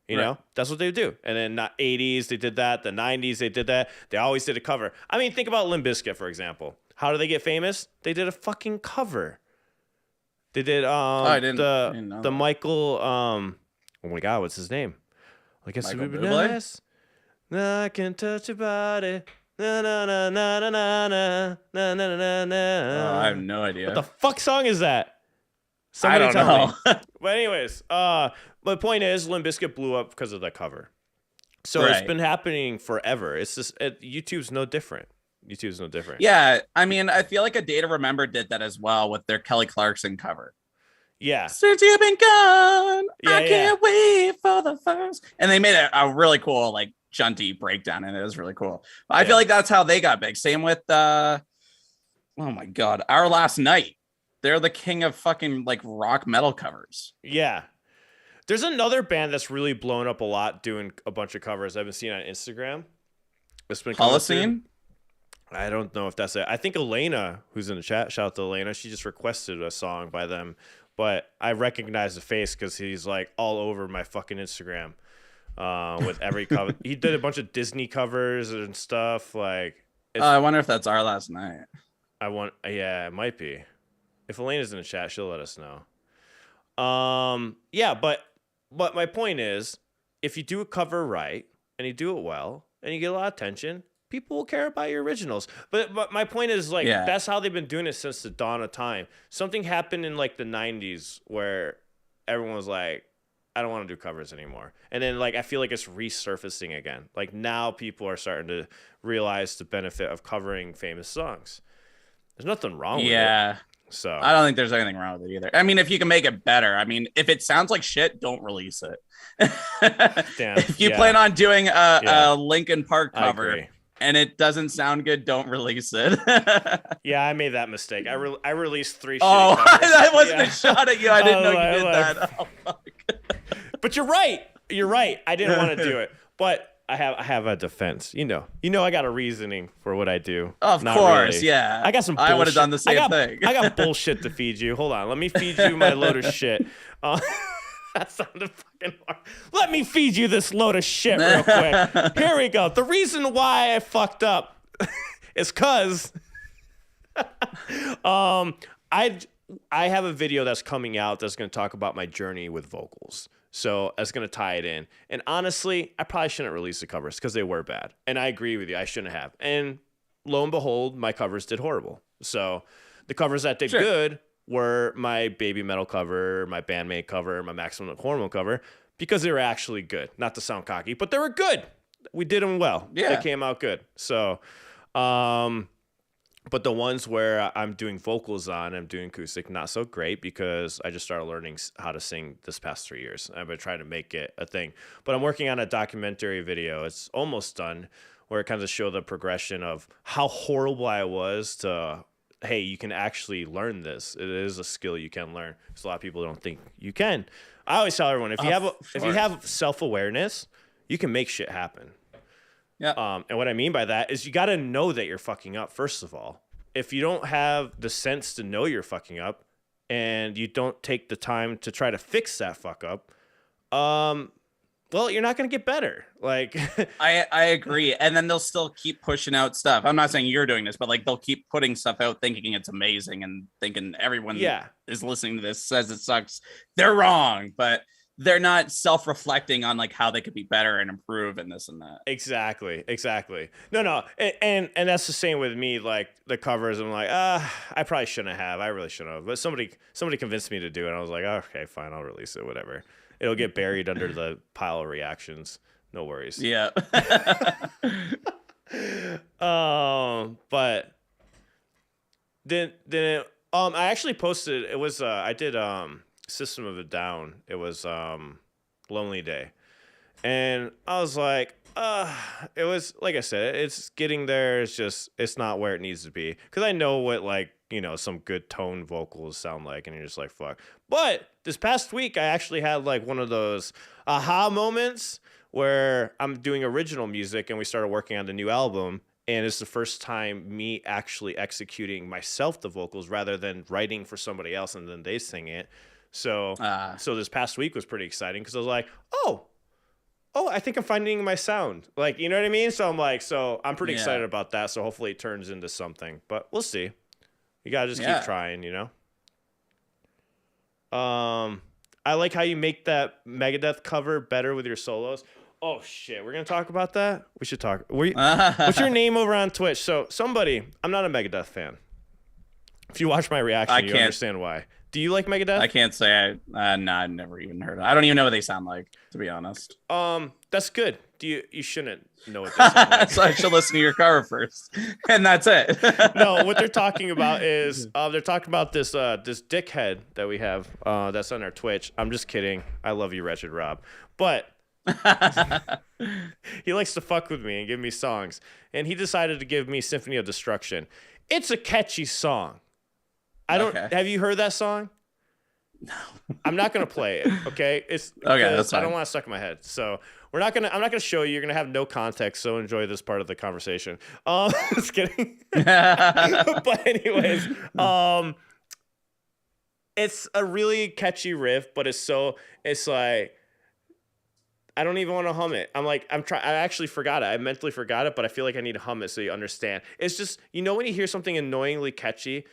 You
Right.
know? That's what they would do. And then the 80s, they did that. The 90s, they did that. They always did a cover. I mean, think about Limp Bizkit, for example. How did they get famous? They did a fucking cover. They did
I didn't know
the
that.
Michael oh my god, what's his name? I guess it
Michael
would be
Bublé?
nice. I can touch your body. Na na na na na na na na na na na.
I have no idea.
What the fuck song is that?
I don't know.
me. But anyways, my point is, Limp Bizkit blew up because of that cover. So it's
Right.
been happening forever. It's just YouTube's no different. YouTube's no different.
Yeah, I mean, I feel like A Day to Remember did that as well with their Kelly Clarkson cover.
Yeah.
Since you've been gone,
Yeah,
I
yeah.
can't wait for the first. And they made a really cool, like, jaunty breakdown, and it was really cool. I feel
Yeah.
like that's how they got big. Same with, oh my God, Our Last Night. They're the king of fucking, like, rock metal covers.
Yeah. There's another band that's really blown up a lot doing a bunch of covers I've been seeing on Instagram. It's been coming through.
Holocene?
I don't know if that's it. I think Elena, who's in the chat, shout out to Elena, she just requested a song by them. But I recognize the face because he's like all over my fucking Instagram with every cover. He did a bunch of Disney covers and stuff. Like,
I wonder if that's Our Last Night.
yeah, it might be. If Elena's in the chat, she'll let us know. Yeah, but my point is, if you do a cover right and you do it well and you get a lot of attention, people will care about your originals. But my point is, like,
Yeah.
that's how they've been doing it since the dawn of time. Something happened in like the 90s where everyone was like, I don't want to do covers anymore. And then, like, I feel like it's resurfacing again. Like, now people are starting to realize the benefit of covering famous songs. There's nothing wrong with it.
Yeah.
So
I don't think there's anything wrong with it either. I mean, if you can make it better, I mean, if it sounds like shit, don't release it.
Damn,
If you
yeah.
plan on doing
Yeah.
a Linkin Park
I
cover
agree.
and it doesn't sound good, don't release it.
Yeah, I made that mistake. I released 3 shitty
Oh,
covers.
that wasn't
Yeah.
a shot at you. I didn't know you
I
did
like-
that. Oh, fuck.
But you're right. You're right. I didn't want to do it. But I have a defense. You know, I got a reasoning for what I do.
Of
Not
course,
really.
yeah.
I got some
I would
bullshit.
have done the same thing.
I got bullshit to feed you. Hold on. Let me feed you my load of shit. That sounded fucking hard. Let me feed you this load of shit real quick. Here we go. The reason why I fucked up is because I have a video that's coming out that's going to talk about my journey with vocals. So that's going to tie it in. And honestly, I probably shouldn't release the covers because they were bad. And I agree with you. I shouldn't have. And lo and behold, my covers did horrible. So the covers that did
Sure.
good were my Baby Metal cover, my Bandmate cover, my Maximum Hormone cover, because they were actually good. Not to sound cocky, but they were good. We did them well.
Yeah.
They came out good. So, but the ones where I'm doing vocals on, I'm doing acoustic, not so great because I just started learning how to sing this past 3 years. I've been trying to make it a thing. But I'm working on a documentary video. It's almost done, where it kind of show the progression of how horrible I was to, hey, you can actually learn this. It is a skill you can learn. Because a lot of people don't think you can. I always tell everyone, if you have self-awareness, you can make shit happen.
Yeah.
And what I mean by that is you got to know that you're fucking up, first of all. If you don't have the sense to know you're fucking up and you don't take the time to try to fix that fuck up, well, you're not going to get better. Like,
I agree. And then they'll still keep pushing out stuff. I'm not saying you're doing this, but like they'll keep putting stuff out thinking it's amazing and thinking everyone is listening to this says it sucks. They're wrong, but they're not self-reflecting on like how they could be better and improve and this and that.
Exactly. No. And that's the same with me. Like the covers, I'm like, I probably shouldn't have. I really shouldn't have. But somebody convinced me to do it. And I was like, okay, fine, I'll release it. Whatever. It'll get buried under the pile of reactions. No worries.
Yeah.
But then I actually posted. It was I did System of a Down. It was Lonely Day, and I was like, it was like I said, it's getting there. It's not where it needs to be, because I know what, like, you know, some good tone vocals sound like, and you're just like, fuck. But this past week I actually had like one of those aha moments where I'm doing original music and we started working on the new album, and it's the first time me actually executing myself the vocals rather than writing for somebody else and then they sing it. So this past week was pretty exciting, because I was like, oh, I think I'm finding my sound. Like, you know what I mean? So I'm like, I'm pretty excited about that. So hopefully it turns into something, but we'll see. You gotta just keep trying, you know? I like how you make that Megadeth cover better with your solos. Oh shit, we're gonna talk about that? We should talk. What's your name over on Twitch? So somebody, I'm not a Megadeth fan. If you watch my reaction, you understand why. Do you like Megadeth?
I can't say I've never even heard of it. I don't even know what they sound like, to be honest.
That's good. You shouldn't know what they sound like.
So I should listen to your cover first, and that's it.
No, what they're talking about is they're talking about this dickhead that we have that's on our Twitch. I'm just kidding. I love you, Wretched Rob, but he likes to fuck with me and give me songs, and he decided to give me Symphony of Destruction. It's a catchy song. Have you heard that song?
No.
I'm not gonna play it. Okay, it's
okay. That's fine.
I don't want to stuck in my head, so I'm not gonna show you. You're gonna have no context, so enjoy this part of the conversation. Just kidding. But anyways, it's a really catchy riff, but it's like, I don't even want to hum it. I actually forgot it. I mentally forgot it, but I feel like I need to hum it so you understand. It's just, you know, when you hear something annoyingly catchy,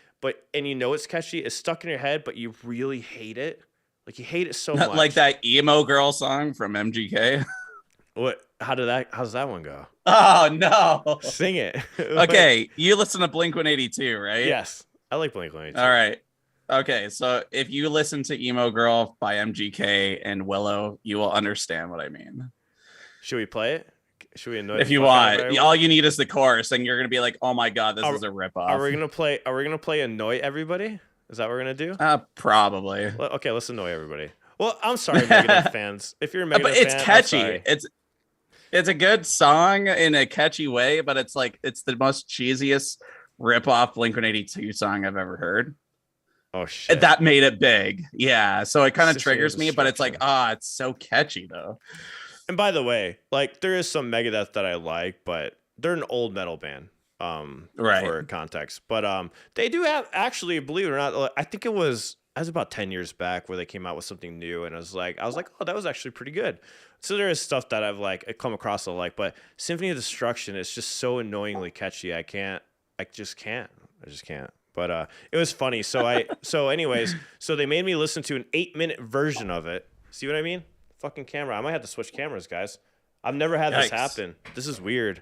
and you know it's catchy, it's stuck in your head, but you really hate it. Like, you hate it so much.
Like that emo girl song from MGK.
What? How's that one go?
Oh no!
Sing it.
Okay, you listen to Blink-182, right?
Yes, I like Blink-182.
All right. Okay, so if you listen to Emo Girl by MGK and Willow, you will understand what I mean.
Should we play it? Should we annoy?
If you want, all you need is the chorus, and you're gonna be like, "Oh my god, this is a ripoff."
Are we gonna play Annoy Everybody? Is that what we're gonna do?
Probably.
Okay, let's annoy everybody. Well, I'm sorry, Megadeth fans. If you're a Megadeth
but it's
fan,
catchy. It's a good song in a catchy way, but it's the most cheesiest ripoff Blink-182 song I've ever heard.
Oh shit!
That made it big. Yeah, so it kind of triggers me, but it's like, it's so catchy though.
And by the way, like, there is some Megadeth that I like, but they're an old metal band,
right,
for context. But they do have, actually, believe it or not, I think it was about 10 years back where they came out with something new, and I was like, oh, that was actually pretty good. So there is stuff that I've come across I like, but Symphony of Destruction is just so annoyingly catchy. I just can't. But it was funny. So anyways, they made me listen to an 8-minute version of it. See what I mean? Fucking camera. I might have to switch cameras, guys. I've never had this happen. This is weird.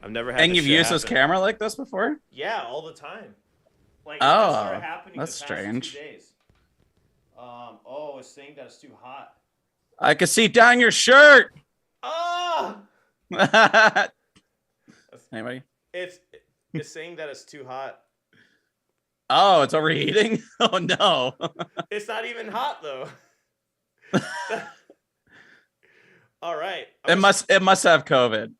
I've never had.
And you've used this camera like this before?
Yeah, all the time. Like,
that's strange.
2 days. It's saying that it's too hot.
I can see down your shirt.
Oh.
Anybody?
It's saying that it's too hot.
Oh, it's overheating. Oh no.
It's not even hot though. All right.
It must have COVID.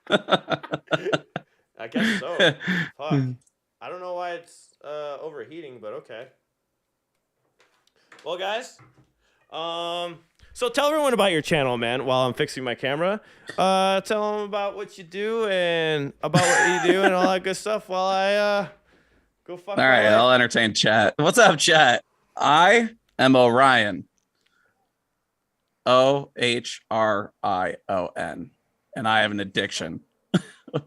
I guess so. Fuck. I don't know why it's overheating, but okay. Well, guys, so tell everyone about your channel, man, while I'm fixing my camera. Tell them about what you do and about what you do and all that good stuff while I go fuck.
All right, I'll entertain chat. What's up, chat? I am Orion. Ohrion, and I have an addiction.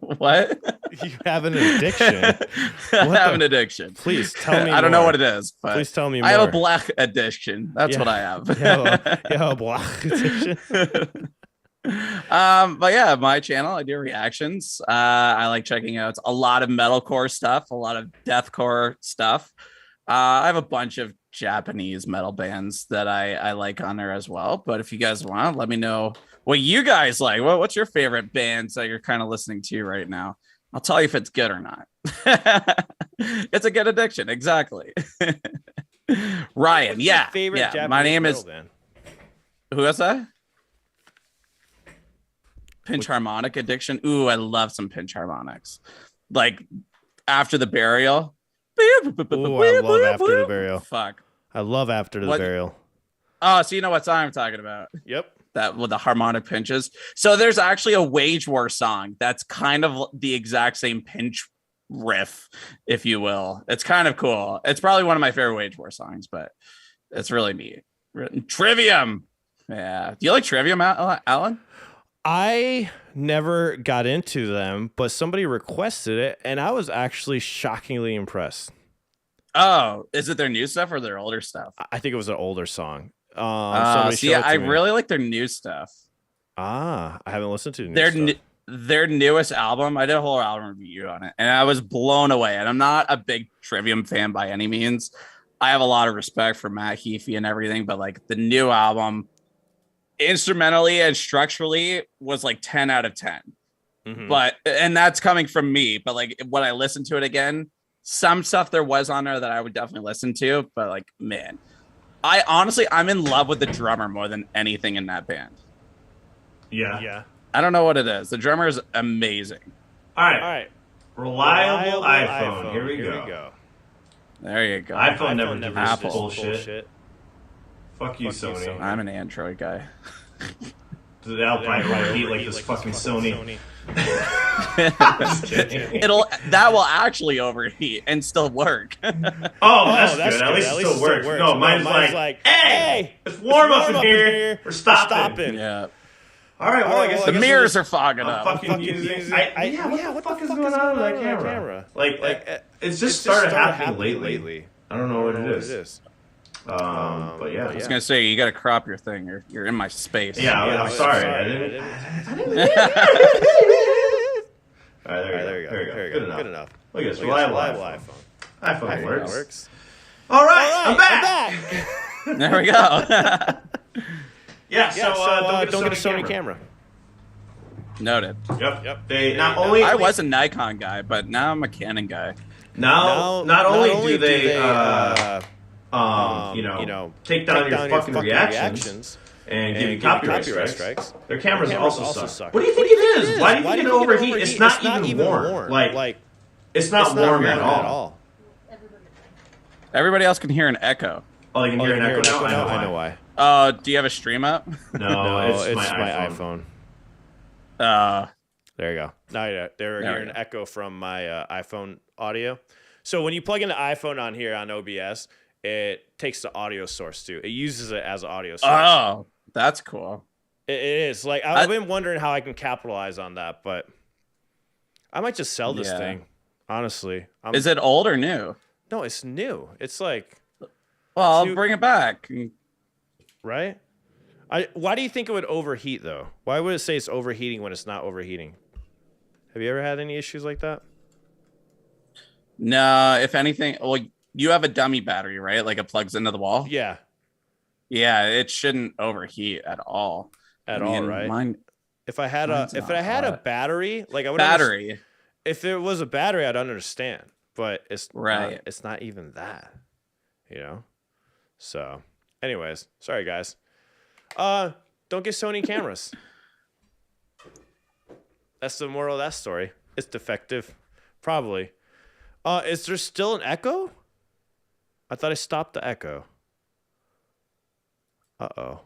What?
You have an addiction.
I have an addiction.
Please tell me.
I don't know
more.
what it is, but
Please tell me more.
I have a black addiction. That's what I have.
You have a black addiction.
But yeah, my channel, I do reactions. I like checking out a lot of metalcore stuff, a lot of deathcore stuff. I have a bunch of Japanese metal bands that I like on there as well. But if you guys want, let me know what you guys like. What's your favorite bands that you're kind of listening to right now? I'll tell you if it's good or not. It's a good addiction, exactly. Ryan, yeah.
Japanese
my name is
band?
Who is that? Pinch harmonic addiction. Ooh, I love some pinch harmonics. Like After the Burial.
Ooh, I love After the Burial.
Fuck.
I love After the Burial.
Oh, so you know what song I'm talking about?
Yep.
That with the harmonic pinches. So there's actually a Wage War song that's kind of the exact same pinch riff, if you will. It's kind of cool. It's probably one of my favorite Wage War songs, but it's really neat. Trivium. Yeah. Do you like Trivium, Alan?
I never got into them, but somebody requested it, and I was actually shockingly impressed.
Oh, is it their new stuff or their older stuff?
I think it was an older song.
See, I really like their new stuff.
I haven't listened to new
their newest album. I did a whole album review on it, and I was blown away. And I'm not a big Trivium fan by any means. I have a lot of respect for Matt Heafy and everything, but like the new album, instrumentally and structurally, was like 10 out of 10.
Mm-hmm.
And that's coming from me. But like when I listened to it again, some stuff there was on there that I would definitely listen to. But like, man. I'm in love with the drummer more than anything in that band.
Yeah.
I don't know what it is. The drummer is amazing.
All right. Reliable iPhone. Here we go.
There you go.
iPhone never does
Apple.
bullshit. Fuck you, Sony.
I'm an Android guy.
That'll probably overheat like this fucking Sony.
That will actually overheat and still work.
Oh, that's good. At least it still works. No, mine's like, hey, it's warm up in here. We're stopping.
Yeah.
All right. Well, I guess
the mirrors are fogging up.
What the fuck is going on with that camera? Like, it's just started happening lately. I don't know what it is. But yeah,
I was gonna say you got to crop your thing. You're in my space.
Yeah, I'm sorry. I didn't. All right, there you go. Good enough. Look at this reliable iPhone. iPhone works. All right, I'm back.
There we go.
Yeah. So
don't get a Sony camera.
Noted.
Yep. They not only
I was a Nikon guy, but now I'm a Canon guy.
Not only do they take down your fucking reactions and give you copyright strikes. Their cameras also suck. What do you think it is? Why do you think it overheat? It's not even warm. Like, it's not warm at all.
Everybody else can hear an echo.
Oh, they can hear an echo now?
I know why.
Do you have a stream up?
No, it's my iPhone.
There you go. Now they're hearing an echo from my iPhone audio. So when you plug in the iPhone on here on OBS, it takes the audio source too. It uses it as an audio source.
Oh, that's cool.
It is. Like I've been wondering how I can capitalize on that, but I might just sell this thing. Honestly,
is it old or new?
No, it's new. It's like,
well, I'll bring it back.
Right? Why do you think it would overheat though? Why would it say it's overheating when it's not overheating? Have you ever had any issues like that?
No, if anything, well, you have a dummy battery, right? Like it plugs into the wall.
Yeah.
Yeah, it shouldn't overheat at all.
Right?
Mine,
if I had a battery, like I would if there was a battery, I'd understand. But it's
right.
It's not even that, you know. So, anyways, sorry guys. Don't get Sony cameras. That's the moral of that story. It's defective, probably. Is there still an echo? I thought I stopped the echo. Uh-oh.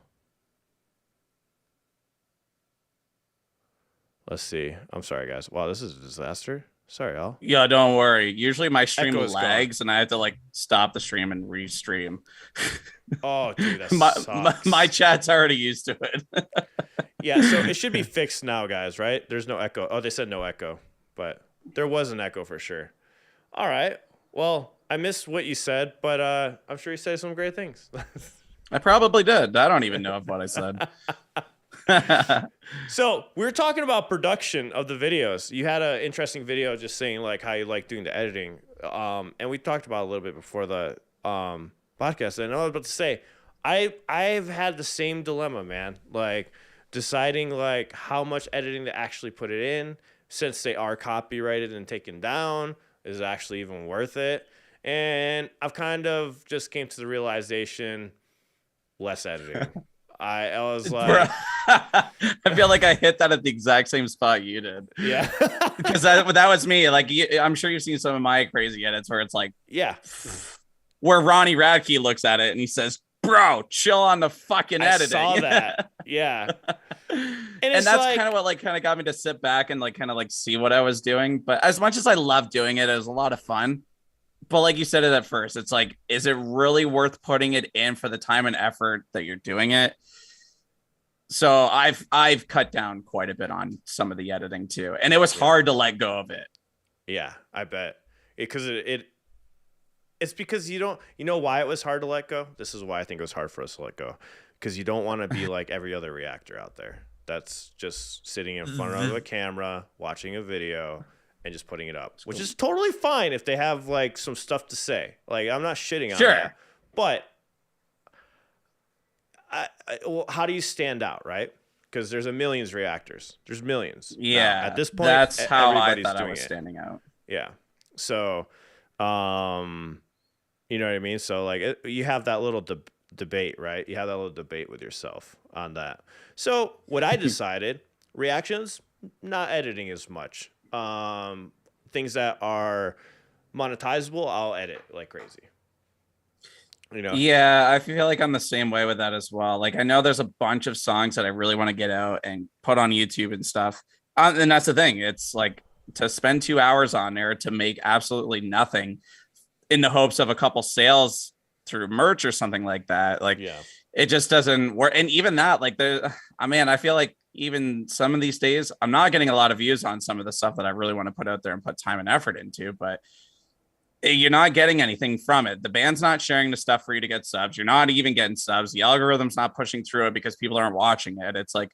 Let's see. I'm sorry, guys. Wow, this is a disaster. Sorry, y'all.
Yeah, don't worry. Usually my stream
Echo's
lags and I have to like stop the stream and restream.
Oh, dude, that sucks.
My chat's already used to it.
Yeah, so it should be fixed now, guys, right? There's no echo. Oh, they said no echo, but there was an echo for sure. All right. Well, I missed what you said, but I'm sure you said some great things.
I probably did. I don't even know what I said.
So we were talking about production of the videos. You had an interesting video just saying like how you like doing the editing. And we talked about it a little bit before the podcast. And I was about to say, I've had the same dilemma, man. Like deciding like how much editing to actually put it in, since they are copyrighted and taken down, is it actually even worth it? And I've kind of just came to the realization, less editing. I was like,
I feel like I hit that at the exact same spot you did.
Yeah,
because that was me. Like, I'm sure you've seen some of my crazy edits where it's like,
yeah,
where Ronnie Radke looks at it and he says, "Bro, chill on the fucking editing."
I saw that. Yeah,
and that's like, kind of what like kind of got me to sit back and like kind of like see what I was doing. But as much as I love doing it, it was a lot of fun. But like you said it at first, it's like, is it really worth putting it in for the time and effort that you're doing it? So I've cut down quite a bit on some of the editing too, and it was hard to let go of it.
Yeah, I bet because it's because you know why it was hard to let go. This is why I think it was hard for us to let go, because you don't want to be like every other reactor out there that's just sitting in front of a camera watching a video and just putting it up, which is totally fine if they have like some stuff to say. Like, I'm not shitting on that, but well, how do you stand out, right? Because there's millions reactors. There's millions.
Yeah.
Now, at this point,
that's how
everybody's
I thought
doing
I was standing out.
Yeah. So, you know what I mean? So like you have that little debate, right? You have that little debate with yourself on that. So what I decided, reactions, not editing as much. Things that are monetizable, I'll edit like crazy. You know?
Yeah, I feel like I'm the same way with that as well. Like, I know there's a bunch of songs that I really want to get out and put on YouTube and stuff. And that's the thing. It's like to spend 2 hours on there to make absolutely nothing in the hopes of a couple sales through merch or something like that. Like, it just doesn't work. And even that, like, I feel like even some of these days, I'm not getting a lot of views on some of the stuff that I really want to put out there and put time and effort into, but you're not getting anything from it. The band's not sharing the stuff for you to get subs. You're not even getting subs. The algorithm's not pushing through it because people aren't watching it. It's like,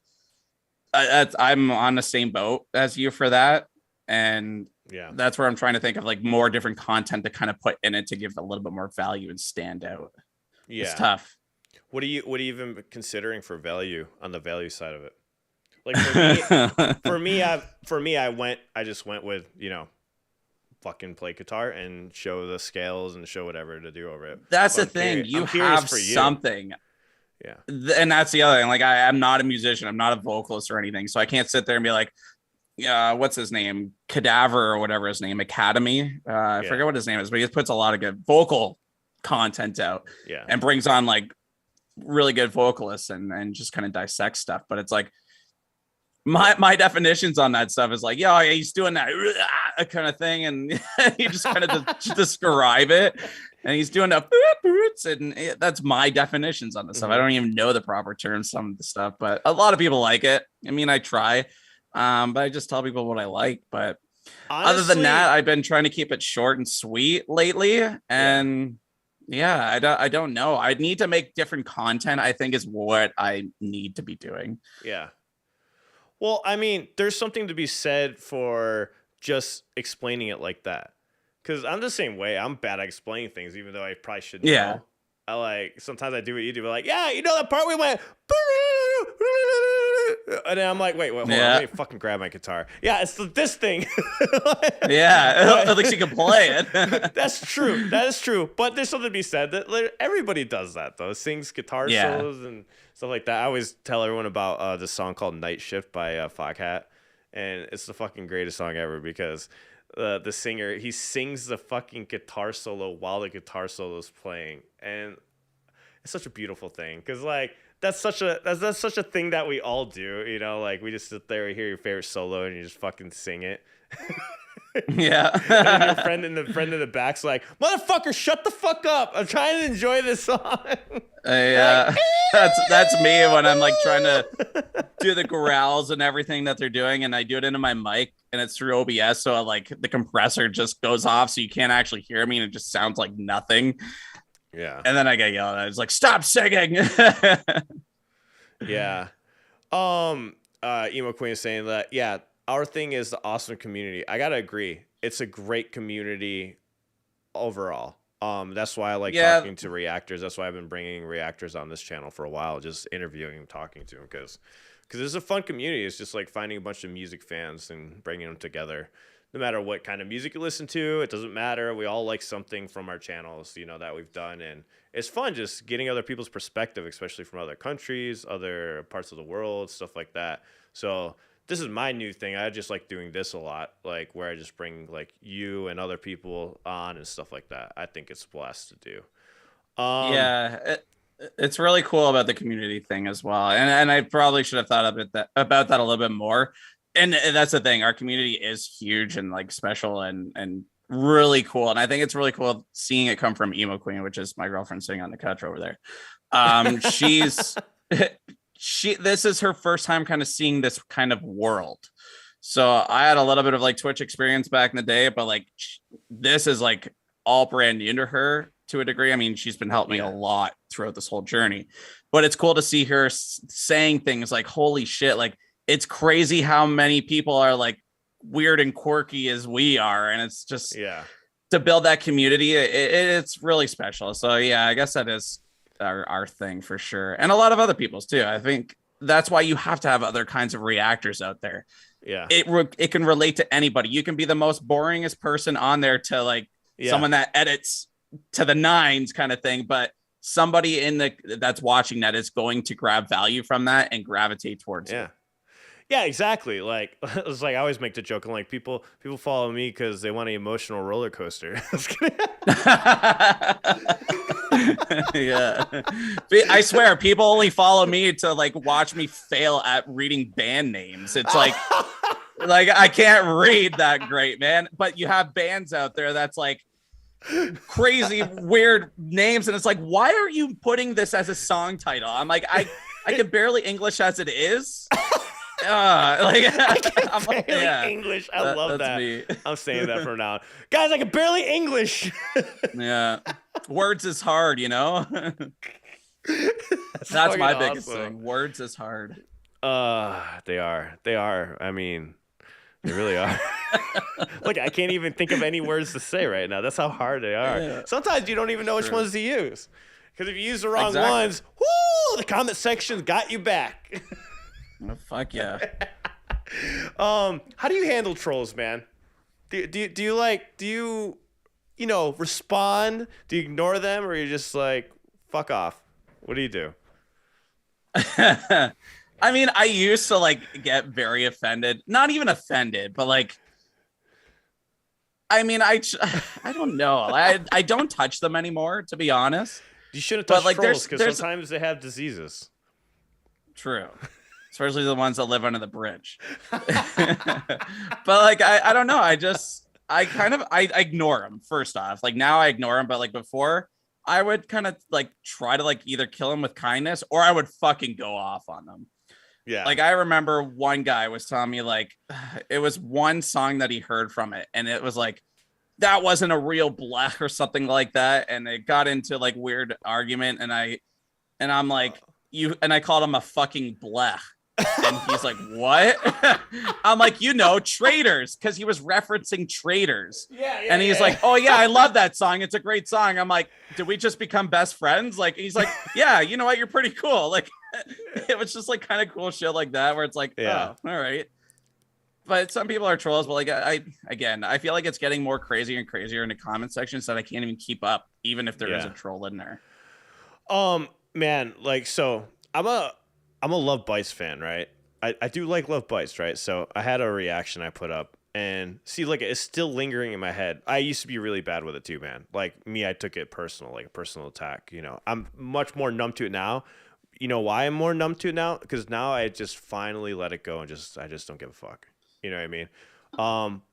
I'm on the same boat as you for that. And that's where I'm trying to think of like more different content to kind of put in it to give a little bit more value and stand out. Yeah. It's tough.
What are you even considering for value on the value side of it? Like for me, I just went with, fucking play guitar and show the scales and show whatever to do over it.
That's the thing. You have something.
Yeah.
And that's the other thing. Like, I'm not a musician. I'm not a vocalist or anything. So I can't sit there and be like, what's his name? Cadaver or whatever his name, Academy. I forget what his name is, but he puts a lot of good vocal content out and brings on like really good vocalists and just kind of dissects stuff. But it's like, my definitions on that stuff is like, he's doing that kind of thing, and you just kind of describe it, and he's doing the boots, and that's my definitions on the stuff. I don't even know the proper terms, some of the stuff, but a lot of people like it. I mean, I try, but I just tell people what I like. But honestly, other than that, I've been trying to keep it short and sweet lately, and I don't know. I need to make different content, I think, is what I need to be doing.
Yeah. Well, I mean, there's something to be said for just explaining it like that. Because I'm the same way. I'm bad at explaining things, even though I probably shouldn't know. Sometimes I do what you do, but like, that part we went, and then I'm like, wait, hold on, let me fucking grab my guitar. Yeah, it's this thing.
At least you can play it.
That's true. That is true. But there's something to be said that everybody does that, though. Sings guitar solos and stuff like that. I always tell everyone about this song called Night Shift by Foghat, and it's the fucking greatest song ever because the singer, he sings the fucking guitar solo while the guitar solo is playing, and it's such a beautiful thing because like that's such a thing that we all do, you know, like we just sit there, we hear your favorite solo and you just fucking sing it.
Yeah.
And your friend in the back's like, motherfucker, shut the fuck up. I'm trying to enjoy this song.
Yeah. That's me when I'm like trying to do the growls and everything that they're doing, and I do it into my mic and it's through OBS, so like the compressor just goes off so you can't actually hear me and it just sounds like nothing.
Yeah.
And then I get yelled at. It's like, stop singing.
Yeah. Emo Queen is saying that, yeah, our thing is the awesome community. I gotta agree. It's a great community overall. That's why I like talking to reactors. That's why I've been bringing reactors on this channel for a while, just interviewing and talking to them, because it's a fun community. It's just like finding a bunch of music fans and bringing them together. No matter what kind of music you listen to, it doesn't matter. We all like something from our channels, you know, that we've done, and it's fun just getting other people's perspective, especially from other countries, other parts of the world, stuff like that. So this is my new thing. I just like doing this a lot, like where I just bring like you and other people on and stuff like that. I think it's a blast to do.
It's really cool about the community thing as well. And I probably should have thought about that a little bit more. And that's the thing. Our community is huge and like special and really cool. And I think it's really cool seeing it come from Emo Queen, which is my girlfriend sitting on the couch over there. This is her first time kind of seeing this kind of world. So I had a little bit of like Twitch experience back in the day, but like this is like all brand new to her to a degree. I mean, she's been helping me a lot throughout this whole journey, but it's cool to see her saying things like, holy shit, like it's crazy how many people are like weird and quirky as we are. And it's just to build that community. It's really special. So yeah, I guess that is our thing for sure, and a lot of other people's too. I think that's why you have to have other kinds of reactors out there. Yeah, it can relate to anybody. You can be the most boringest person on there to like someone that edits to the nines kind of thing, but somebody that's watching that is going to grab value from that and gravitate towards it.
Yeah, exactly. Like it's like I always make the joke, and like people follow me because they want an emotional roller coaster.
Yeah, I swear people only follow me to like watch me fail at reading band names. It's like I can't read that great, man. But you have bands out there that's like crazy weird names, and it's like, why are you putting this as a song title? I'm like, I can barely English as it is.
English. I love that. Me. I'm saying that from now on. Guys, I can barely English.
Yeah. Words is hard, you know? That's my biggest thing. Words is hard.
They are. I mean, they really are. Look, I can't even think of any words to say right now. That's how hard they are. Yeah. Sometimes you don't even know which ones to use. Because if you use the wrong ones, whoo, the comment section got you back.
Oh, fuck yeah.
How do you handle trolls, man? Do you respond? Do you ignore them, or you just like fuck off? What do you do?
I mean, I used to like get very offended. Not even offended, but like, I mean, I don't know. I don't touch them anymore, to be honest.
You shouldn't touch trolls because sometimes they have diseases.
True. Especially the ones that live under the bridge. But like, I don't know. I ignore them first off. Like now I ignore them, but like before I would kind of like try to like either kill them with kindness or I would fucking go off on them. Yeah. Like I remember one guy was telling me like, it was one song that he heard from it. And it was like, that wasn't a real blech or something like that. And it got into like weird argument. And I'm like, I called him a fucking blech. And he's like, what? I'm like, traitors, because he was referencing traitors. And he's like, oh yeah, I love that song, it's a great song. I'm like, did we just become best friends? Like, he's like, yeah, you know what, you're pretty cool. Like it was just like kind of cool shit like that where it's like, oh, all right. But some people are trolls, but like I feel like it's getting more crazier and crazier in the comment section so that I can't even keep up, even if there is a troll in there.
Man, like, so I'm a Love Bites fan, right? I do like Love Bites, right? So I had a reaction I put up, and see, like, it's still lingering in my head. I used to be really bad with it too, man. Like me, I took it personal, like a personal attack. You know, I'm much more numb to it now. you know why I'm more numb to it now? Because now I just finally let it go and I just don't give a fuck. You know what I mean?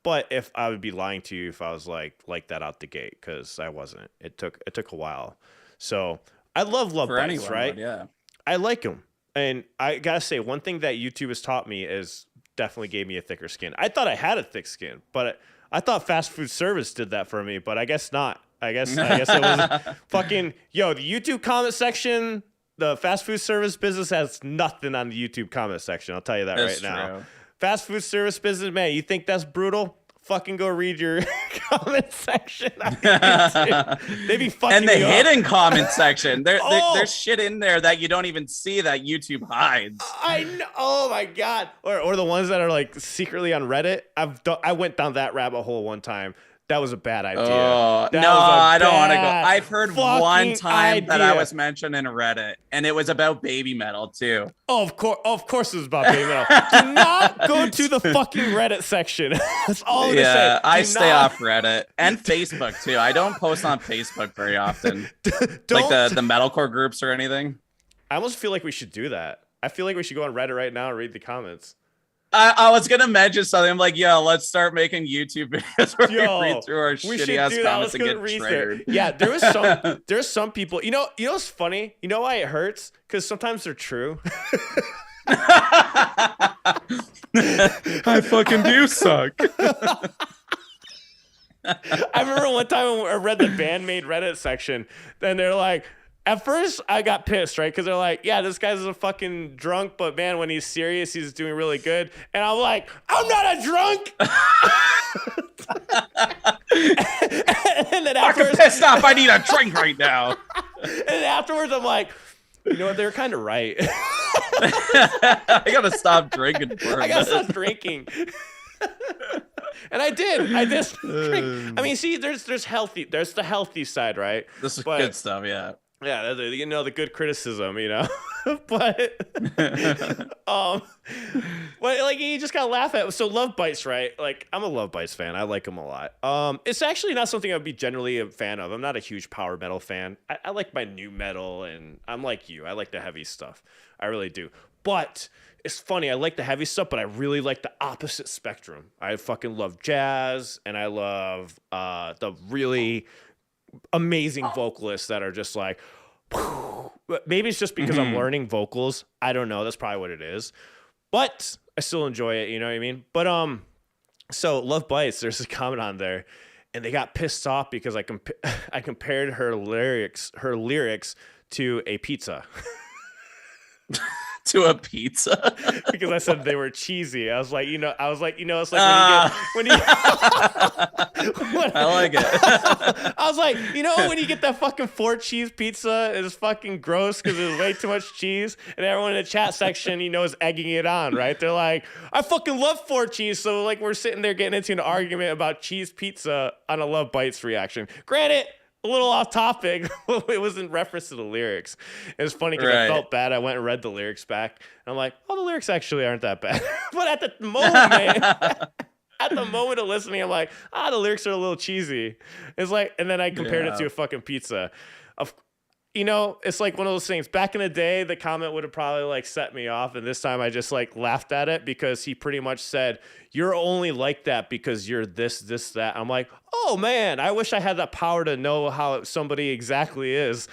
But if I would be lying to you if I was like that out the gate, because I wasn't. It took a while. So I love bites, right?
Yeah,
I like them, and I gotta say one thing that YouTube has taught me is definitely gave me a thicker skin. I thought I had a thick skin, but I thought fast food service did that for me, but I guess not. I guess it was fucking the YouTube comment section. The fast food service business has nothing on the YouTube comment section. I'll tell you that
that's
right now.
true.
Fast food service business, man, you think that's brutal? Fucking go read your comment section. They be fucking
and the
me
hidden
up.
comment section. There's shit in there that you don't even see that YouTube hides.
I know. Oh my god. Or the ones that are like secretly on Reddit. I went down that rabbit hole one time. That was a bad idea.
Oh, no, I don't want to go. I've heard one time that I was mentioned in Reddit, and it was about baby metal too.
Oh, of course it was about baby metal. Do not go to the fucking Reddit section. That's all I'm gonna say.
Yeah, I stay off Reddit and Facebook too. I don't post on Facebook very often. Like the metalcore groups or anything.
I almost feel like we should do that. I feel like we should go on Reddit right now and read the comments.
I was gonna mention something. I'm like, let's start making YouTube videos where we read through our shitty ass comments and get triggered.
Yeah, there's some people. You know what's funny? You know why it hurts? Because sometimes they're true.
I fucking do suck.
I remember one time when I read the Bandmade Reddit section, then they're like, at first I got pissed, right? Because they're like, yeah, this guy's a fucking drunk, but man, when he's serious, he's doing really good. And I'm like, I'm not a drunk. And then afterwards,
I'm pissed off. I need a drink right now.
And then afterwards, I'm like, you know what? They're kind of right.
I gotta stop drinking.
I gotta stop drinking. And I did. I just drink. I mean, see, there's the healthy side, right?
This is good stuff, yeah.
Yeah, the good criticism, but like you just gotta laugh at. So Love Bites, right? Like I'm a Love Bites fan. I like them a lot. It's actually not something I'd be generally a fan of. I'm not a huge power metal fan. I like my new metal, and I'm like you. I like the heavy stuff. I really do. But it's funny. I like the heavy stuff, but I really like the opposite spectrum. I fucking love jazz, and I love the really amazing vocalists that are just like, maybe it's just because I'm learning vocals. I don't know. That's probably what it is. But I still enjoy it. You know what I mean? But so Love Bites, there's a comment on there, and they got pissed off because I compared her lyrics to a pizza.
To a pizza
because I said they were cheesy. I was like, it's like when you
I like it.
I was like, when you get that fucking 4 cheese pizza, it's fucking gross because there's way too much cheese, and everyone in the chat section, is egging it on, right? They're like, I fucking love 4 cheese, so like we're sitting there getting into an argument about cheese pizza on a Love Bites reaction. Granted, a little off topic. It was in reference to the lyrics. It was funny because I felt bad. I went and read the lyrics back, and I'm like, the lyrics actually aren't that bad. But at the moment, of listening, I'm like, the lyrics are a little cheesy. It's like, and then I compared it to a fucking pizza. It's like one of those things. Back in the day, the comment would have probably like set me off, and this time I just like laughed at it because he pretty much said, "You're only like that because you're this, that." I'm like, oh man, I wish I had that power to know how somebody exactly is,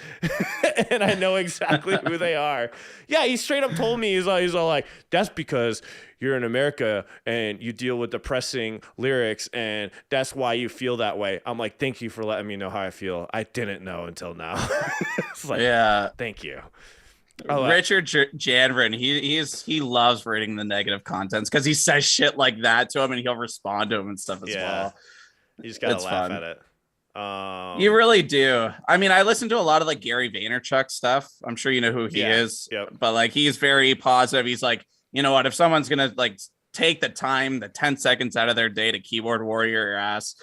and I know exactly who they are. Yeah, he straight up told me he's all like, "That's because you're in America and you deal with depressing lyrics, and that's why you feel that way." I'm like, thank you for letting me know how I feel. I didn't know until now. It's like, thank you.
Richard Janvrin, he loves reading the negative contents because he says shit like that to him, and he'll respond to him and stuff as well.
You just gotta laugh at it.
You really do. I mean, I listen to a lot of like Gary Vaynerchuk stuff. I'm sure you know who he is.
Yep.
But like he's very positive. He's like, you know what? If someone's gonna like take the time, the 10 seconds out of their day to keyboard warrior your ass,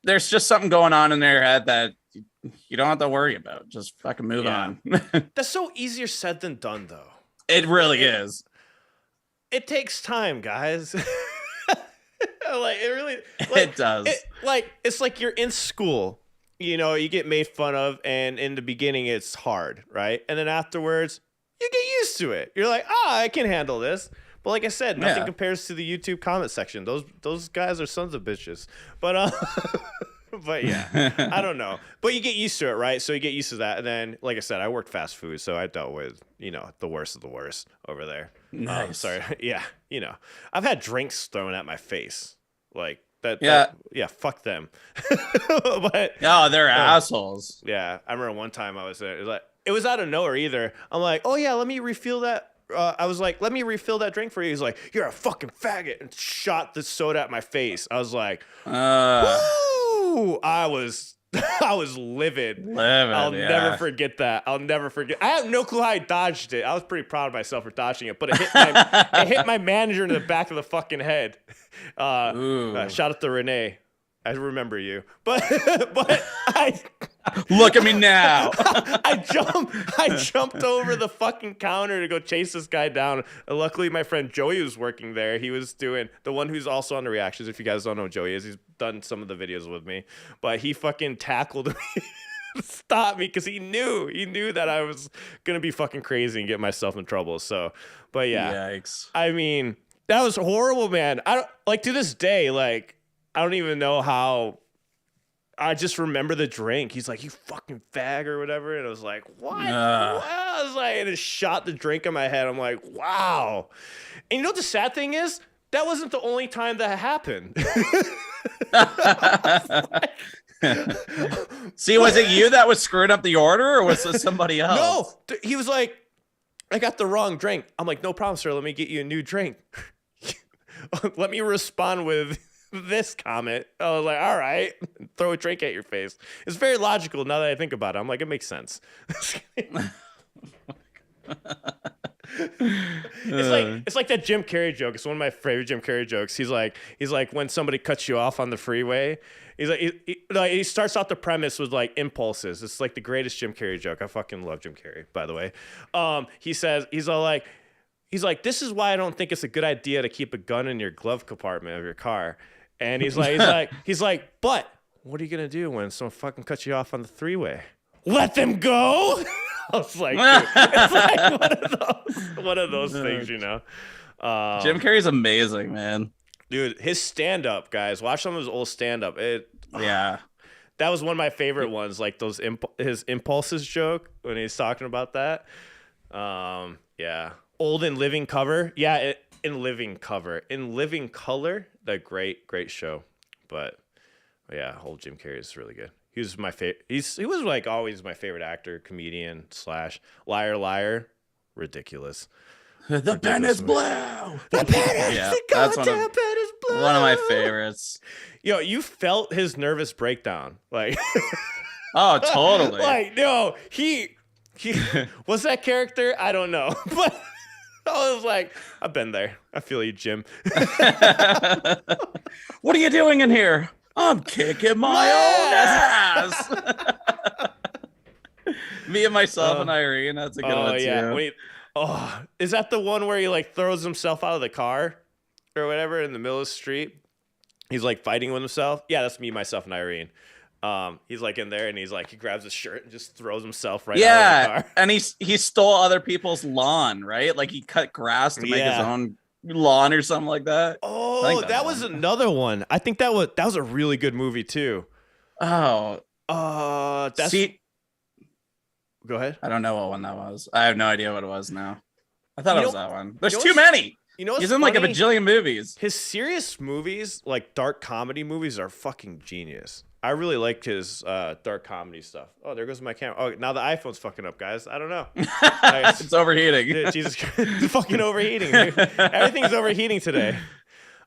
there's just something going on in their head that you don't have to worry about. Just fucking move on.
That's so easier said than done, though.
It really is.
It takes time, guys.
It does.
It's like you're in school. You get made fun of, and in the beginning it's hard, right? And then afterwards, you get used to it. You're like, I can handle this. But like I said, nothing compares to the YouTube comment section. Those guys are sons of bitches. But but yeah, I don't know. But you get used to it, right? So you get used to that. And then, like I said, I worked fast food, so I dealt with, the worst of the worst over there.
Nice.
Sorry. Yeah, I've had drinks thrown at my face. Like that. Yeah, fuck them. But
no, they're assholes.
Yeah, I remember one time I was there. It was out of nowhere either. I'm like, oh yeah, let me refill that. I was like, let me refill that drink for you. He's like, you're a fucking faggot, and shot the soda at my face. I was like, woo! I was livid. I'll never forget that. I'll never forget. I have no clue how I dodged it. I was pretty proud of myself for dodging it, but it hit my manager in the back of the fucking head. Shout out to Renee. I remember you, but I
look at me now.
I jumped over the fucking counter to go chase this guy down. And luckily, my friend Joey was working there. He was doing the one who's also on the reactions. If you guys don't know who Joey is, he's done some of the videos with me. But he fucking tackled me, stopped me because he knew that I was gonna be fucking crazy and get myself in trouble. So, but yeah,
yikes.
I mean, that was horrible, man. I don't to this day, I don't even know how. I just remember the drink. He's like, you fucking fag or whatever. And I was like, what? I was like, and it shot the drink in my head. I'm like, wow. And you know what the sad thing is? That wasn't the only time that happened.
See, was it you that was screwing up the order, or was it somebody else?
No, he was like, I got the wrong drink. I'm like, no problem, sir. Let me get you a new drink. Let me respond with this comment. I was like, all right, throw a drink at your face. It's very logical now that I think about it. I'm like, it makes sense. It's like that Jim Carrey joke. It's one of my favorite Jim Carrey jokes. He's like when somebody cuts you off on the freeway. He's like he starts off the premise with like impulses. It's like the greatest Jim Carrey joke. I fucking love Jim Carrey, by the way. He says he's like, this is why I don't think it's a good idea to keep a gun in your glove compartment of your car. And he's like, but what are you gonna do when someone fucking cuts you off on the freeway? Let them go. I was like, dude, it's like one of those things,
Jim Carrey's amazing, man.
Dude, his stand-up, guys, watch some of his old stand-up.
Yeah,
that was one of my favorite ones. Like his impulses joke when he's talking about that. Yeah, old and living cover. Yeah, in living color, that great show. But yeah, old Jim Carrey is really good. He was my favorite. He was like always my favorite actor, comedian / liar. Ridiculous.
The pen is blue.
The pen is blue.
One of my favorites.
Yo, you felt his nervous breakdown, like.
Oh, totally.
Like, no, he was that character. I don't know, but. I was like, I've been there. I feel you, Jim.
What are you doing in here? I'm kicking my own ass. Me and myself and Irene. That's a good one too.
Is that the one where he like throws himself out of the car or whatever in the middle of the street? He's like fighting with himself. Yeah, that's me, myself, and Irene. He's like in there and he's like, he grabs his shirt and just throws himself right out of the car.
And he stole other people's lawn, right? Like he cut grass to make his own lawn or something like that.
Oh, that was another one. I think that was a really good movie too.
Oh,
go ahead.
I don't know what one that was. I have no idea what it was now. I thought it was that one. There's too many. He's in like a bajillion movies.
His serious movies, like dark comedy movies, are fucking genius. I really like his dark comedy stuff. Oh, there goes my camera. Oh, now the iPhone's fucking up, guys. I don't know.
It's overheating.
Dude, Jesus Christ. It's fucking overheating. Dude. Everything's overheating today.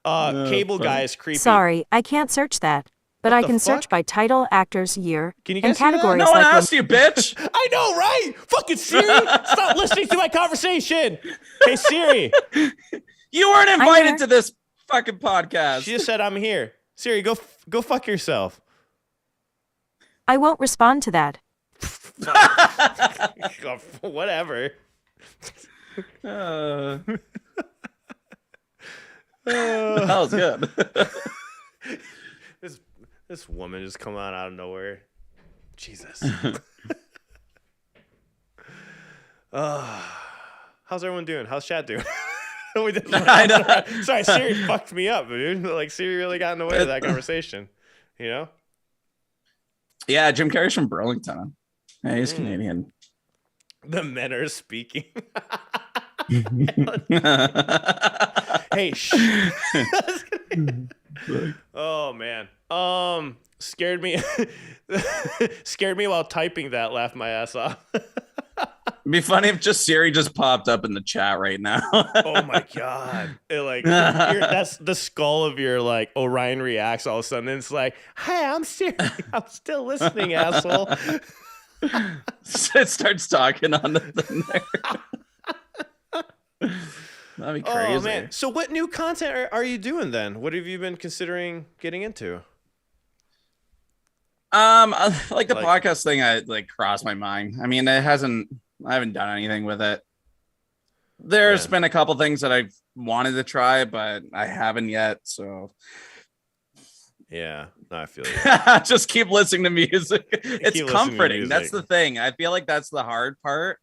Cable guy is creepy.
Sorry, I can't search that. But I can search by title, actors, year,
can you
and categories.
No one asked you, bitch.
I know, right? Fucking Siri, stop listening to my conversation. Hey, Siri.
You weren't invited to this fucking podcast.
She just said I'm here. Siri, go fuck yourself.
I won't respond to that.
Whatever.
That was good.
This woman just come out of nowhere. Jesus. How's everyone doing? How's chat doing? We did
I know.
Sorry, Siri fucked me up, dude. Like Siri really got in the way of that conversation. You know?
Yeah, Jim Carrey's from Burlington. Yeah, he's Canadian.
The men are speaking. Hey, oh man. Scared me. Scared me while typing that. Laughed my ass off.
It'd be funny if just Siri just popped up in the chat right now.
Oh my god! That's the skull of your like Orion reacts. All of a sudden, it's like, "Hey, I'm Siri. I'm still listening, asshole."
It starts talking on the thing there. That'd be crazy.
Oh man! So, what new content are you doing then? What have you been considering getting into?
Like the podcast thing, I like crossed my mind. I mean, I haven't done anything with it. There's been a couple things that I've wanted to try, but I haven't yet. So
yeah, no, I feel you.
Just keep listening to music. It's comforting. That's the thing. I feel like that's the hard part,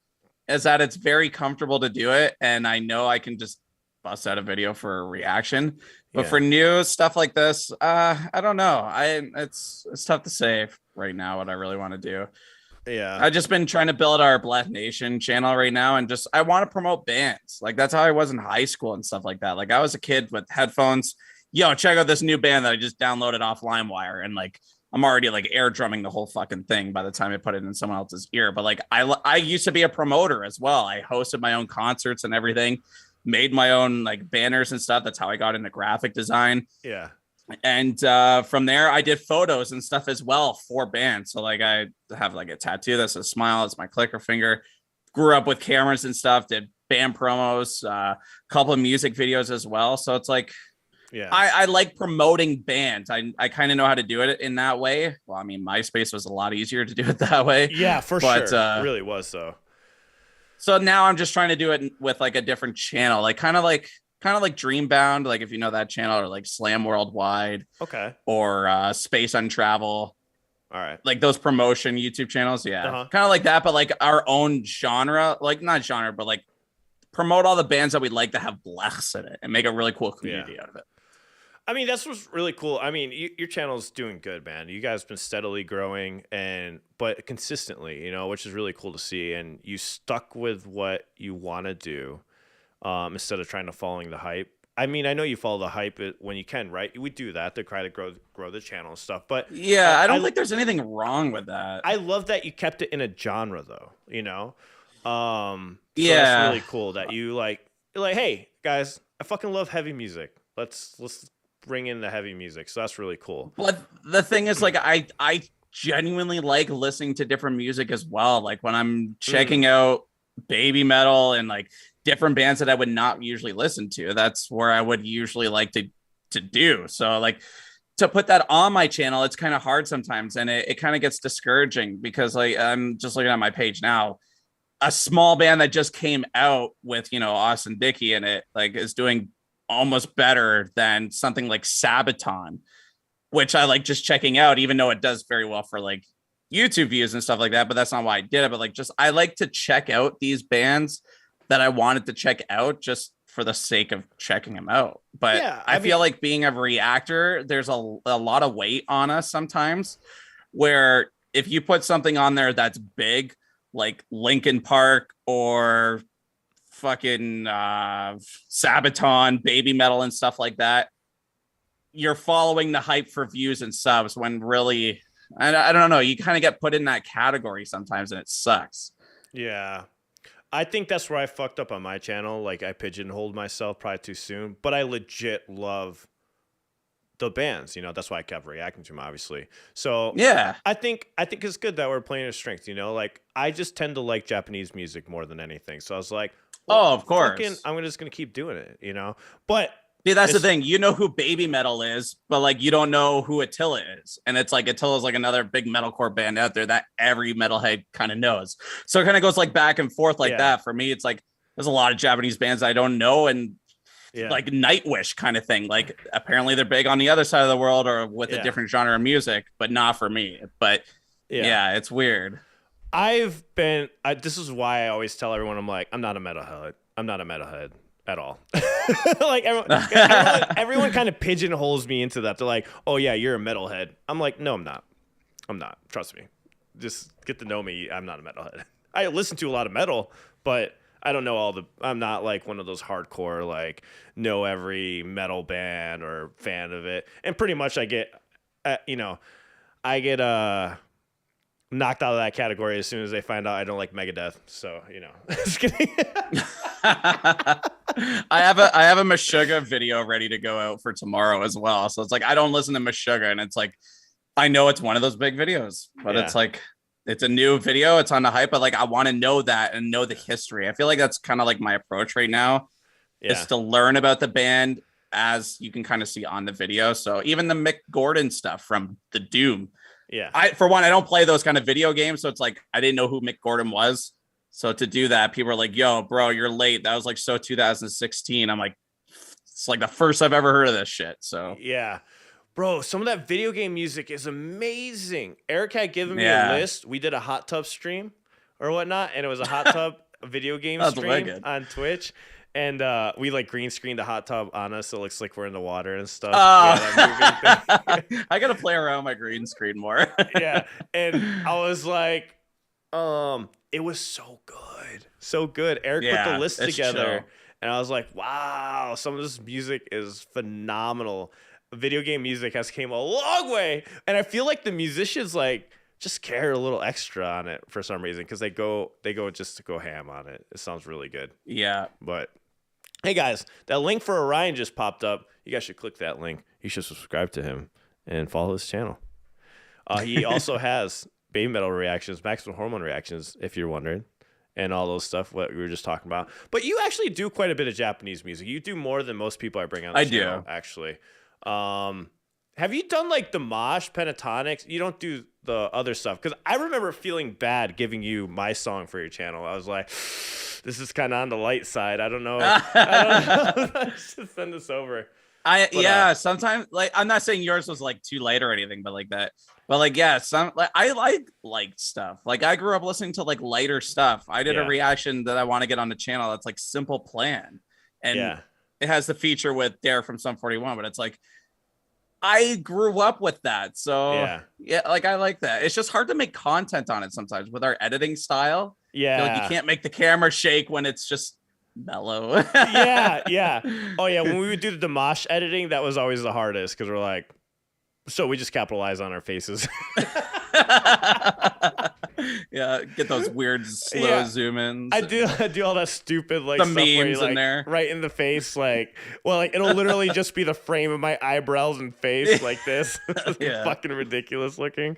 is that it's very comfortable to do it, and I know I can just bust out a video for a reaction. But for new stuff like this, I don't know. It's tough to say right now what I really want to do.
Yeah,
I've just been trying to build our Black Nation channel right now, and just I want to promote bands. Like that's how I was in high school and stuff like that. Like I was a kid with headphones. Yo, check out this new band that I just downloaded off LimeWire, and like I'm already like air drumming the whole fucking thing by the time I put it in someone else's ear. But like I used to be a promoter as well. I hosted my own concerts and everything, made my own like banners and stuff. That's how I got into graphic design.
Yeah.
And from there, I did photos and stuff as well for bands. So like I have like a tattoo that's a smile. It's my clicker finger. Grew up with cameras and stuff. Did band promos, a couple of music videos as well. So it's like, yeah, I like promoting bands. I kind of know how to do it in that way. Well, I mean, MySpace was a lot easier to do it that way.
Yeah, for sure. It really was so.
So now I'm just trying to do it with like a different channel, like kind of like Dreambound, like if you know that channel, or like Slam Worldwide,
okay,
or Space Untravel.
All right,
like those promotion YouTube channels, kind of like that, but like our own genre, like not genre, but like promote all the bands that we like that have blacks in it and make a really cool community out of it.
I mean, that's what's really cool. I mean, your channel's doing good, man. You guys have been steadily growing, but consistently, which is really cool to see. And you stuck with what you want to do instead of trying to following the hype. I mean, I know you follow the hype when you can, right? We do that to try to grow the channel and stuff. But
yeah, I don't think there's anything wrong with that.
I love that you kept it in a genre, though. So
yeah,
that's really cool that you're like, hey guys, I fucking love heavy music. Let's bring in the heavy music. So that's really cool.
But the thing is, like, I genuinely like listening to different music as well. Like when I'm checking out baby metal and like different bands that I would not usually listen to, that's where I would usually like to do. So like to put that on my channel, it's kind of hard sometimes, and it kind of gets discouraging because like I'm just looking at my page now. A small band that just came out with, Austin Dickey in it, like is doing almost better than something like Sabaton, which I like just checking out, even though it does very well for like YouTube views and stuff like that. But that's not why I did it. But like, just I like to check out these bands that I wanted to check out just for the sake of checking them out. But yeah, I feel like being a reactor, there's a lot of weight on us sometimes, where if you put something on there that's big, like Linkin Park or fucking Sabaton, baby metal and stuff like that, you're following the hype for views and subs, when really I don't know, you kind of get put in that category sometimes, and it sucks.
Yeah, I think that's where I fucked up on my channel. Like I pigeonholed myself probably too soon, but I legit love the bands, that's why I kept reacting to them, obviously. So
yeah,
I think it's good that we're playing a strength. Like I just tend to like Japanese music more than anything, so I was like,
oh, of course,
I'm just gonna keep doing it, But
see, that's the thing. You know who baby metal is, but like you don't know who Attila is, and it's like Attila's like another big metalcore band out there that every metalhead kind of knows. So it kind of goes like back and forth like that. For me, it's like there's a lot of Japanese bands I don't know, and like Nightwish kind of thing. Like apparently they're big on the other side of the world or with a different genre of music, but not for me. But yeah, it's weird.
This is why I always tell everyone, I'm like, I'm not a metalhead. I'm not a metalhead at all. Like everyone kind of pigeonholes me into that. They're like, oh yeah, you're a metalhead. I'm like, no, I'm not. Trust me. Just get to know me. I'm not a metalhead. I listen to a lot of metal, but I don't know I'm not like one of those hardcore, like know every metal band or fan of it. And pretty much I get knocked out of that category as soon as they find out I don't like Megadeth. So, just kidding.
I have a Meshuggah video ready to go out for tomorrow as well. So it's like, I don't listen to Meshuggah, and it's like, I know it's one of those big videos, but it's like, it's a new video. It's on the hype, but like, I want to know that and know the history. I feel like that's kind of like my approach right now is to learn about the band as you can kind of see on the video. So even the Mick Gordon stuff from the Doom. Yeah. I don't play those kind of video games. So it's like, I didn't know who Mick Gordon was. So to do that, people are like, yo, bro, you're late. That was like so 2016. I'm like, it's like the first I've ever heard of this shit. So
yeah. Bro, some of that video game music is amazing. Eric had given me a list. We did a hot tub stream or whatnot, and it was a hot tub video game stream on Twitch. And we like green screened the hot tub on us, so it looks like we're in the water and stuff.
I gotta play around my green screen more.
Yeah, and I was like, it was so good. Eric put the list together, chill. And I was like, wow, some of this music is phenomenal. Video game music has came a long way, and I feel like the musicians like just care a little extra on it for some reason because they go just to go ham on it. It sounds really good.
Yeah,
but hey guys, that link for Orion just popped up. You guys should click that link. You should subscribe to him and follow his channel. He also has baby metal reactions, maximum hormone reactions, if you're wondering, and all those stuff what we were just talking about. But you actually do quite a bit of Japanese music. You do more than most people I bring on the channel, actually. Have you done like the mosh pentatonics? You don't do the other stuff because I remember feeling bad giving you my song for your channel. I was like, this is kind of on the light side. I don't know. I should send this over.
Sometimes like I'm not saying yours was like too light or anything, but like that. But like some like I like light stuff. Like I grew up listening to like lighter stuff. I did a reaction that I want to get on the channel. That's like Simple Plan, and it has the feature with Dare from Sum 41. But it's like I grew up with that, so like I like that. It's just hard to make content on it sometimes with our editing style.
Yeah,
I feel like you can't make the camera shake when it's just mellow.
yeah. Oh yeah, when we would do the Dimash editing, that was always the hardest because we're like, so we just capitalize on our faces.
Yeah, get those weird slow zoom ins.
I do all that stupid like
the
stuff
memes
where you, like,
in there
right in the face, like it'll literally just be the frame of my eyebrows and face like this. Fucking ridiculous looking.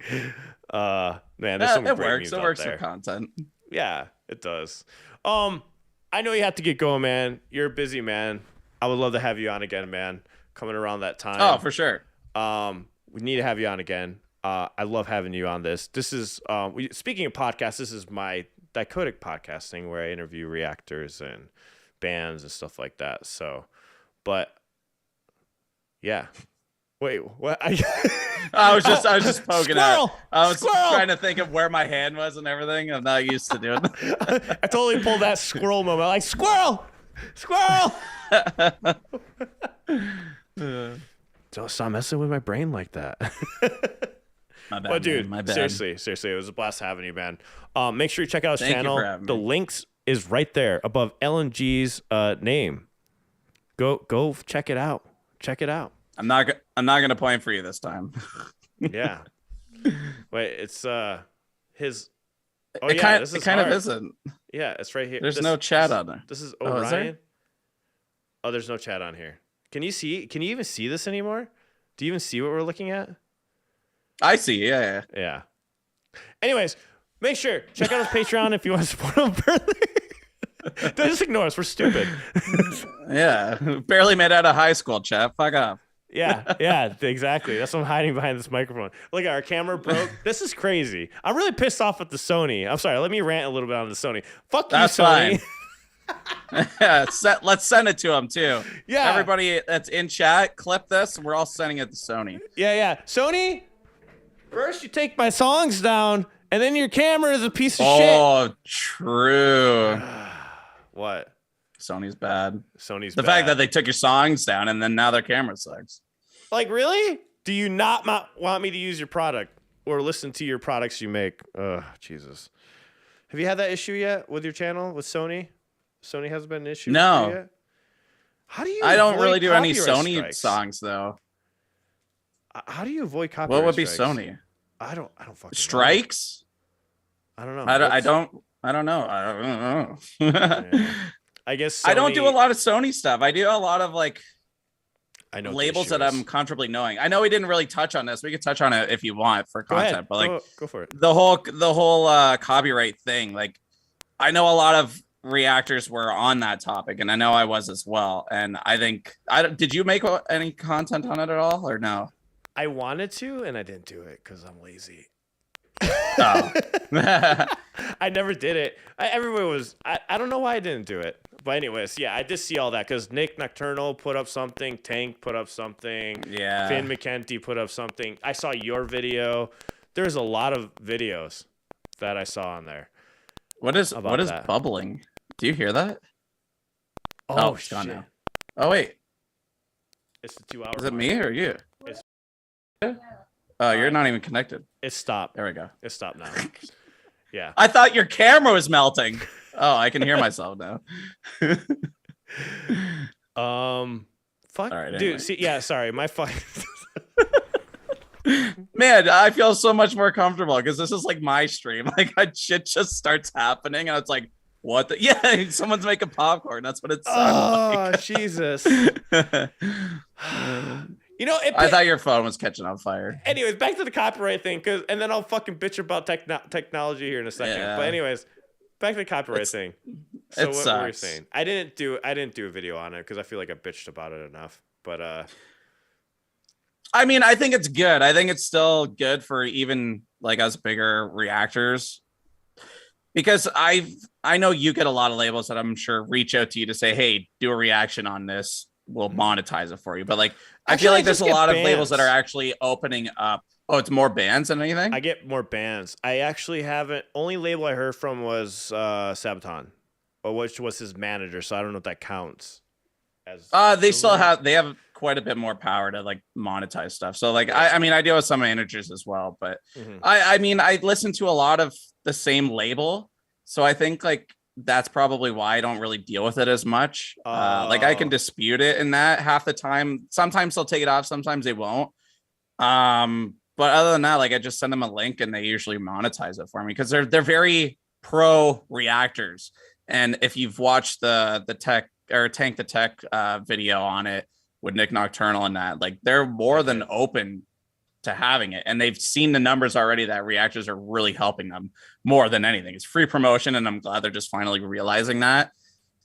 Man, there's some great memes
out there. It works for content.
Yeah, it does. I know you have to get going, man. You're a busy man. I would love to have you on again, man. Coming around that time.
Oh, for sure.
We need to have you on again. I love having you on this. This is speaking of podcasts, this is my Dicodec podcasting where I interview reactors and bands and stuff like that. So, but yeah. Wait, what?
I was just poking out. I was trying to think of where my hand was and everything. I'm not used to doing that.
I totally pulled that squirrel moment. Like squirrel. Don't stop messing with my brain like that.
My bad,
but dude,
my bad.
seriously, it was a blast having you, man. Make sure you check out his channel. The links is right there above LNG's name. Go check it out. Check it out.
I'm not gonna point for you this time.
Yeah. Wait, it's his. Oh
it
yeah,
it kind of isn't.
Yeah, it's right here.
There's no chat on there.
This is Orion. Oh, there's no chat on here. Can you even see this anymore? Do you even see what we're looking at?
I see. Yeah.
Anyways, make sure check out his Patreon if you want to support him further. Don't just ignore us. We're stupid.
Yeah, barely made out of high school, chap. Fuck off.
Yeah, exactly. That's why I'm hiding behind this microphone. Look, our camera broke. This is crazy. I'm really pissed off with the Sony. I'm sorry. Let me rant a little bit on the Sony. Fuck you, Sony.
Fine. Yeah, let's send it to him too.
Yeah,
everybody that's in chat, clip this. We're all sending it to Sony.
Yeah. Sony, first you take my songs down, and then your camera is a piece of shit.
Oh, true.
What?
Sony's bad.
Sony's
the
bad.
fact that they took your songs down and then now their camera sucks.
Like, really? Do you not want me to use your product or listen to your products you make? Ugh, Jesus. Have you had that issue yet with your channel with Sony? Sony hasn't been an issue with you yet? How do you
I don't really do any
copyright
Sony
strikes?
songs though.
How do you avoid copyright
What would be
strikes?
Sony?
I don't fucking
Strikes?
know. I don't know.
I don't know.
Yeah. I guess Sony,
I don't do a lot of Sony stuff. I do a lot of like
I know
labels that I'm comfortably knowing. I know we didn't really touch on this. We could touch on it if you want for
Go
content,
ahead.
but like
go for it.
the whole copyright thing. Like I know a lot of reactors were on that topic, and I know I was as well. And I think did you make any content on it at all or no?
I wanted to, and I didn't do it because I'm lazy.
Oh.
I never did it. Everyone was. I don't know why I didn't do it. But anyways, yeah, I did see all that because Nick Nocturnal put up something, Tank put up something,
Yeah.
Finn McKenty put up something. I saw your video. There's a lot of videos that I saw on there.
What is
that.
bubbling? Do you hear that?
Oh,
it's gone
shit.
now. Oh wait,
It's the 2 hour.
is it me or you?
It's-
Oh, you're not even connected.
It stopped.
There we go.
It stopped now. Yeah.
I thought your camera was melting. Oh, I can hear myself now.
Fuck,
All right,
dude.
anyway.
See, yeah, sorry, my fuck.
Man, I feel so much more comfortable because this is like my stream. Like shit just starts happening, and it's like, what? Yeah, someone's making popcorn. That's what it sounds
Oh,
like.
Jesus. You know,
I thought your phone was catching on fire.
Anyways, back to the copyright thing, and then I'll fucking bitch about technology here in a second.
Yeah.
But anyways, back to the copyright thing. So
it
what were you
sucks.
saying? I didn't do a video on it because I feel like I bitched about it enough. But
I mean, I think it's good. I think it's still good for even like us bigger reactors. Because I know you get a lot of labels that I'm sure reach out to you to say, hey, do a reaction on this. We'll monetize it for you. But like, I feel like there's a lot of labels that are actually opening up. Oh, it's more bands than anything?
I get more bands. I actually haven't. Only label I heard from was Sabaton, which was his manager. So I don't know if that counts.
They have quite a bit more power to like monetize stuff. So like, I mean, I deal with some managers as well, but I mean, I listen to a lot of the same label. So I think like that's probably why I don't really deal with it as much. Like I can dispute it in that half the time. Sometimes they'll take it off. Sometimes they won't. But other than that, like I just send them a link and they usually monetize it for me because they're very pro reactors. And if you've watched the tech or Tank the Tech video on it with Nick Nocturnal and that, like they're more than open to having it, and they've seen the numbers already that reactors are really helping them more than anything. It's free promotion, and I'm glad they're just finally realizing that.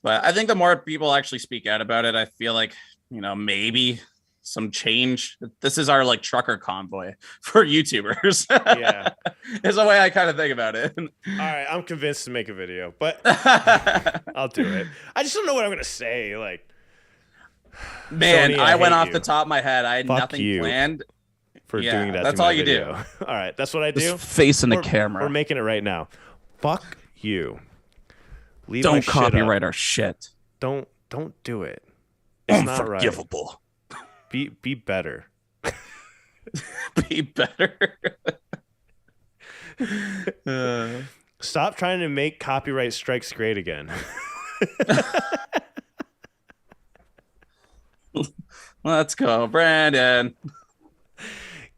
But I think the more people actually speak out about it, I feel like, you know, maybe some change. This is our like trucker convoy for YouTubers.
Yeah,
is the way I kind of think about it.
All right, I'm convinced to make a video, but I'll do it. I just don't know what I'm gonna say. Like,
man,
Sony,
I went
hate
off
you.
the top of my head. I had
Fuck
nothing
you.
planned.
For
Yeah,
doing that.
that's
to my
all you do.
video. All right, that's what I do.
Just facing the
We're-
camera.
We're making it right now. Fuck you. Leave my
Don't
shit
copyright
up.
our shit.
Don't do it. It's not right.
Unforgivable.
Be better.
Be better.
Stop trying to make copyright strikes great again.
Let's go, Brandon.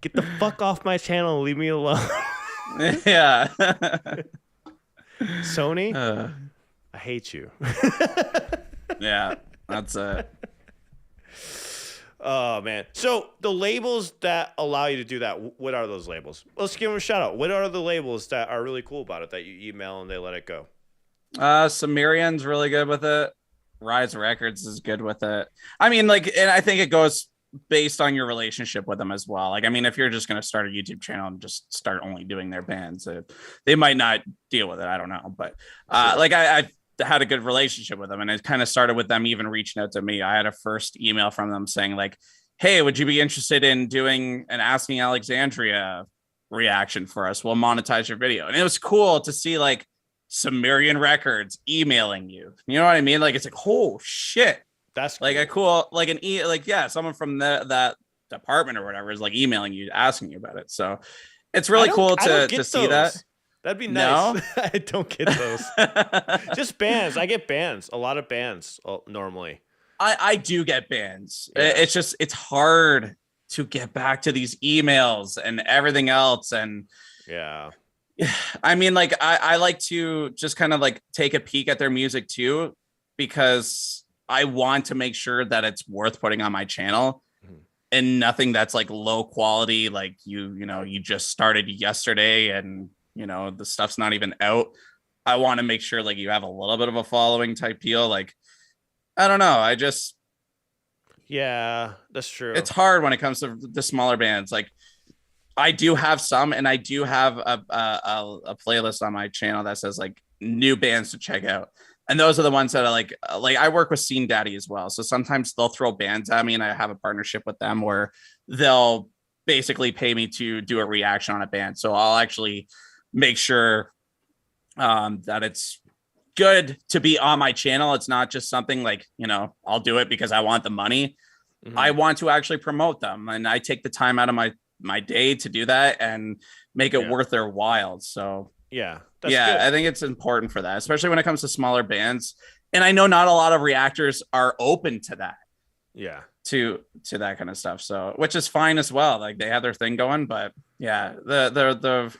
Get the fuck off my channel and leave me alone.
Yeah.
Sony, I hate you.
Yeah, that's it.
Oh, man. So the labels that allow you to do that, what are those labels? Let's give them a shout out. What are the labels that are really cool about it that you email and they let it go?
Sumerian's really good with it. Rise Records is good with it. I mean, like, and I think it goes based on your relationship with them as well. Like, I mean, if you're just going to start a YouTube channel and just start only doing their bands, they might not deal with it. I don't know. But like I had a good relationship with them, and it kind of started with them even reaching out to me. I had a first email from them saying like, hey, would you be interested in doing an Asking Alexandria reaction for us? We'll monetize your video. And it was cool to see like Sumerian Records emailing you. You know what I mean? Like, it's like, oh shit.
That's
cool. Like a cool, like someone from that department or whatever is like emailing you, asking you about it. So it's really cool to see that.
That'd be nice.
No?
I don't get those. Just bands. I get bands. A lot of bands normally.
I do get bands. Yeah. It's just, it's hard to get back to these emails and everything else. And
yeah,
I mean, like, I like to just kind of like take a peek at their music too, because I want to make sure that it's worth putting on my channel and nothing that's like low quality. Like you just started yesterday and the stuff's not even out. I want to make sure like you have a little bit of a following type deal. Like, I don't know.
Yeah, that's true.
It's hard when it comes to the smaller bands. Like, I do have some, and I do have a playlist on my channel that says like new bands to check out. And those are the ones that I like I work with Scene Daddy as well. So sometimes they'll throw bands at me and I have a partnership with them where they'll basically pay me to do a reaction on a band. So I'll actually make sure that it's good to be on my channel. It's not just something like, I'll do it because I want the money. Mm-hmm. I want to actually promote them. And I take the time out of my day to do that and make it worth their while. So
yeah,
good. I think it's important for that, especially when it comes to smaller bands. And I know not a lot of reactors are open to that.
Yeah.
To that kind of stuff. So, which is fine as well. Like, they have their thing going, but yeah, the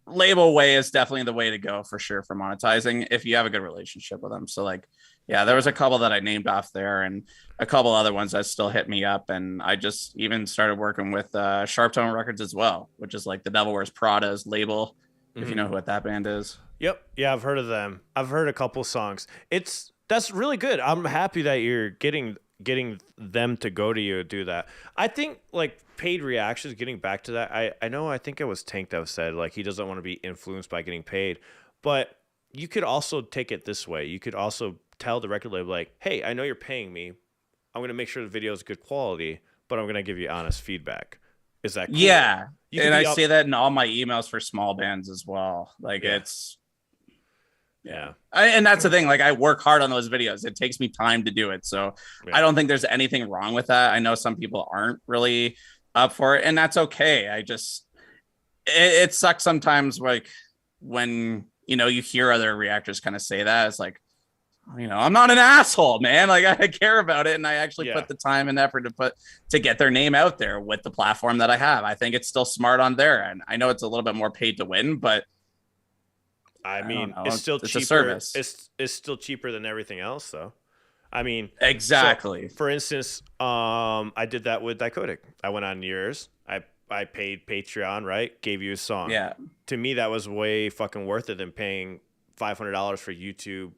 label way is definitely the way to go for sure for monetizing if you have a good relationship with them. So like, yeah, there was a couple that I named off there and a couple other ones that still hit me up. And I just even started working with Sharp Tone Records as well, which is like the Devil Wears Prada's label. If you know what that band is.
Yep. Yeah, I've heard of them. I've heard a couple songs. That's really good. I'm happy that you're getting them to go to you and do that. I think like paid reactions, getting back to that. I think it was Tank that said like he doesn't want to be influenced by getting paid, but you could also take it this way. You could also tell the record label like, hey, I know you're paying me. I'm going to make sure the video is good quality, but I'm going to give you honest feedback. Is that cool?
Yeah. And I say that in all my emails for small bands as well. Like it's, yeah. And that's the thing. Like, I work hard on those videos. It takes me time to do it. So I don't think there's anything wrong with that. I know some people aren't really up for it, and that's okay. It sucks sometimes, like when, you hear other reactors kind of say that. It's like, I'm not an asshole, man. Like, I care about it. And I actually put the time and effort to get their name out there with the platform that I have. I think it's still smart on there. And I know it's a little bit more paid to win, but
I mean, it's still cheaper. A service. It's still cheaper than everything else, though. I mean,
exactly.
So, for instance, I did that with Dicodec. I went on yours. I paid Patreon, right? Gave you a song.
Yeah.
To me, that was way fucking worth it than paying $500 for YouTube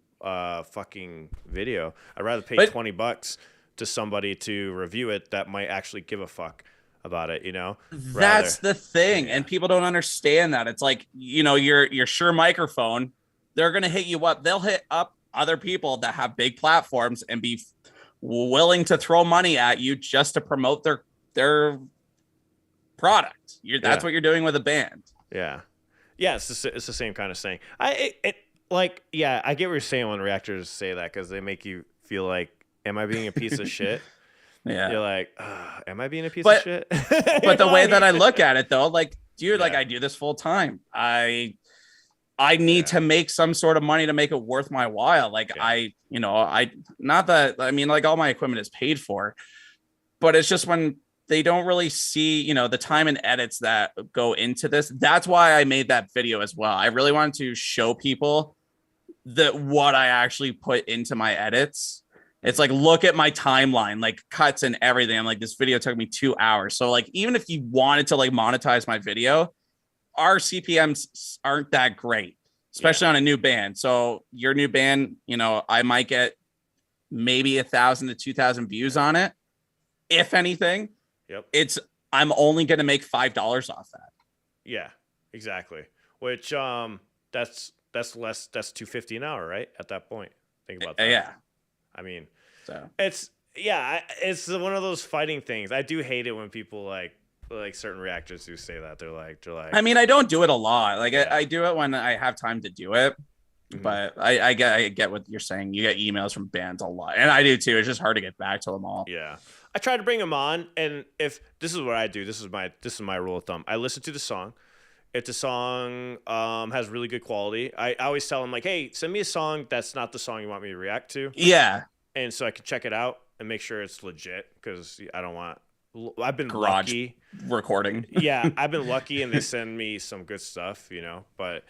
fucking video. I'd rather pay $20 to somebody to review it that might actually give a fuck about it,
That's the thing. And people don't understand that. It's like, your Shure microphone, they're going to hit you up. They'll hit up other people that have big platforms and be willing to throw money at you just to promote their product. That's what you're doing with a band.
Yeah. Yeah. It's the same kind of thing. I get what you're saying when reactors say that, because they make you feel like, am I being a piece of shit?
Yeah.
You're like, am I being a piece of shit?
But the way that I look at it though, like, dude, like I do this full time. I need to make some sort of money to make it worth my while. Like not that, I mean, like all my equipment is paid for, but it's just when they don't really see, the time and edits that go into this. That's why I made that video as well. I really wanted to show people what I actually put into my edits. It's like, look at my timeline, like cuts and everything. I'm like, this video took me 2 hours. So like, even if you wanted to like monetize my video, our CPMs aren't that great, especially on a new band. So your new band, I might get maybe 1,000 to 2,000 views on it. If anything, I'm only going to make $5 off that.
Yeah, exactly. Which, that's less, that's $2.50 an hour, right? At that point, think about that.
Yeah.
I mean,
so
it's one of those fighting things. I do hate it when people like like certain reactors do say that. They're like.
I mean, I don't do it a lot. Like I do it when I have time to do it. Mm-hmm. But I get what you're saying. You get emails from bands a lot, and I do too. It's just hard to get back to them all.
Yeah, I try to bring them on, and if this is what I do, this is my rule of thumb. I listen to the song. If the song has really good quality, I always tell them like, hey, send me a song that's not the song you want me to react to.
Yeah,
and so I can check it out and make sure it's legit because I don't want. I've been
garage
lucky
recording.
Yeah, I've been lucky, and they send me some good stuff, but.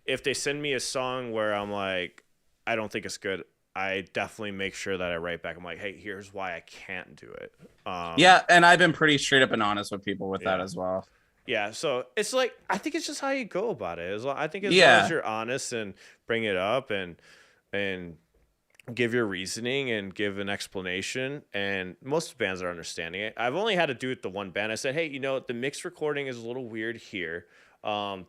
If they send me a song where I'm like, I don't think it's good, I definitely make sure that I write back. I'm like, hey, here's why I can't do it.
Yeah, and I've been pretty straight up and honest with people with that as well.
Yeah, so it's like, I think it's just how you go about it. I think as long as you're honest and bring it up and give your reasoning and give an explanation, and most bands are understanding it. I've only had to do it the one band. I said, hey, the mixed recording is a little weird here.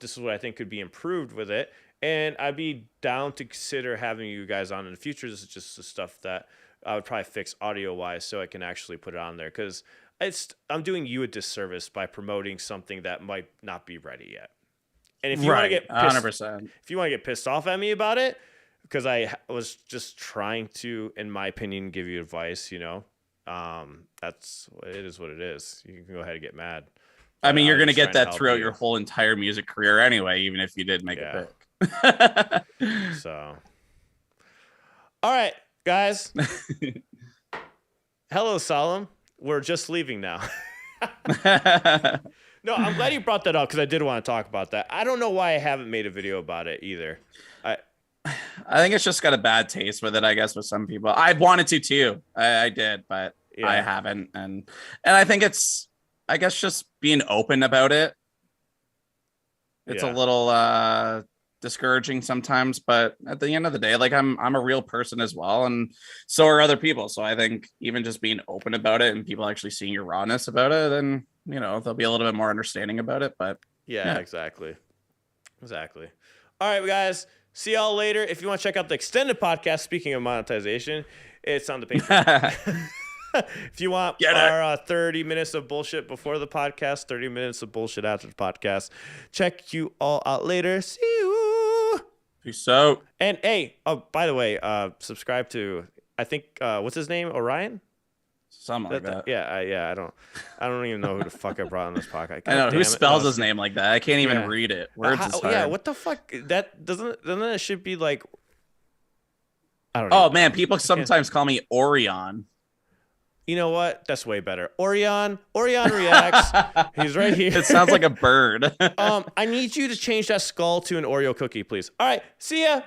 This is what I think could be improved with it, and I'd be down to consider having you guys on in the future. This is just the stuff that I would probably fix audio wise, so I can actually put it on there, because I'm doing you a disservice by promoting something that might not be ready yet. And if you want to get
100%,
if you want to get pissed off at me about it, because I was just trying to, in my opinion, give you advice, that's it is what it is. You can go ahead and get mad.
I mean, you're going to get that throughout your whole entire music career anyway, even if you did make a pick.
So, all right, guys. Hello, Solemn. We're just leaving now. No, I'm glad you brought that up because I did want to talk about that. I don't know why I haven't made a video about it either.
I think it's just got a bad taste with it, I guess, with some people. I wanted to too. I did, but I haven't. And I think it's, I guess, just being open about it. It's a little discouraging sometimes, but at the end of the day, like I'm a real person as well, and so are other people. So I think even just being open about it and people actually seeing your rawness about it, then they'll be a little bit more understanding about it. But
yeah. Exactly. All right, guys. See y'all later. If you want to check out the extended podcast, speaking of monetization, it's on the Patreon. If you want our 30 minutes of bullshit before the podcast, 30 minutes of bullshit after the podcast, check you all out later. See you.
Peace out.
And hey, by the way, subscribe to, I think, what's his name? Orion?
Something like that.
Yeah. I don't even know who the fuck I brought on this podcast.
I know who spells his name like that. I can't even read it. Words is hard.
Yeah, what the fuck? That doesn't it should be like, I don't know.
Oh man, people sometimes call me Orion.
You know what? That's way better. Orion reacts. He's right here.
It sounds like a bird.
I need you to change that skull to an Oreo cookie, please. All right. See ya.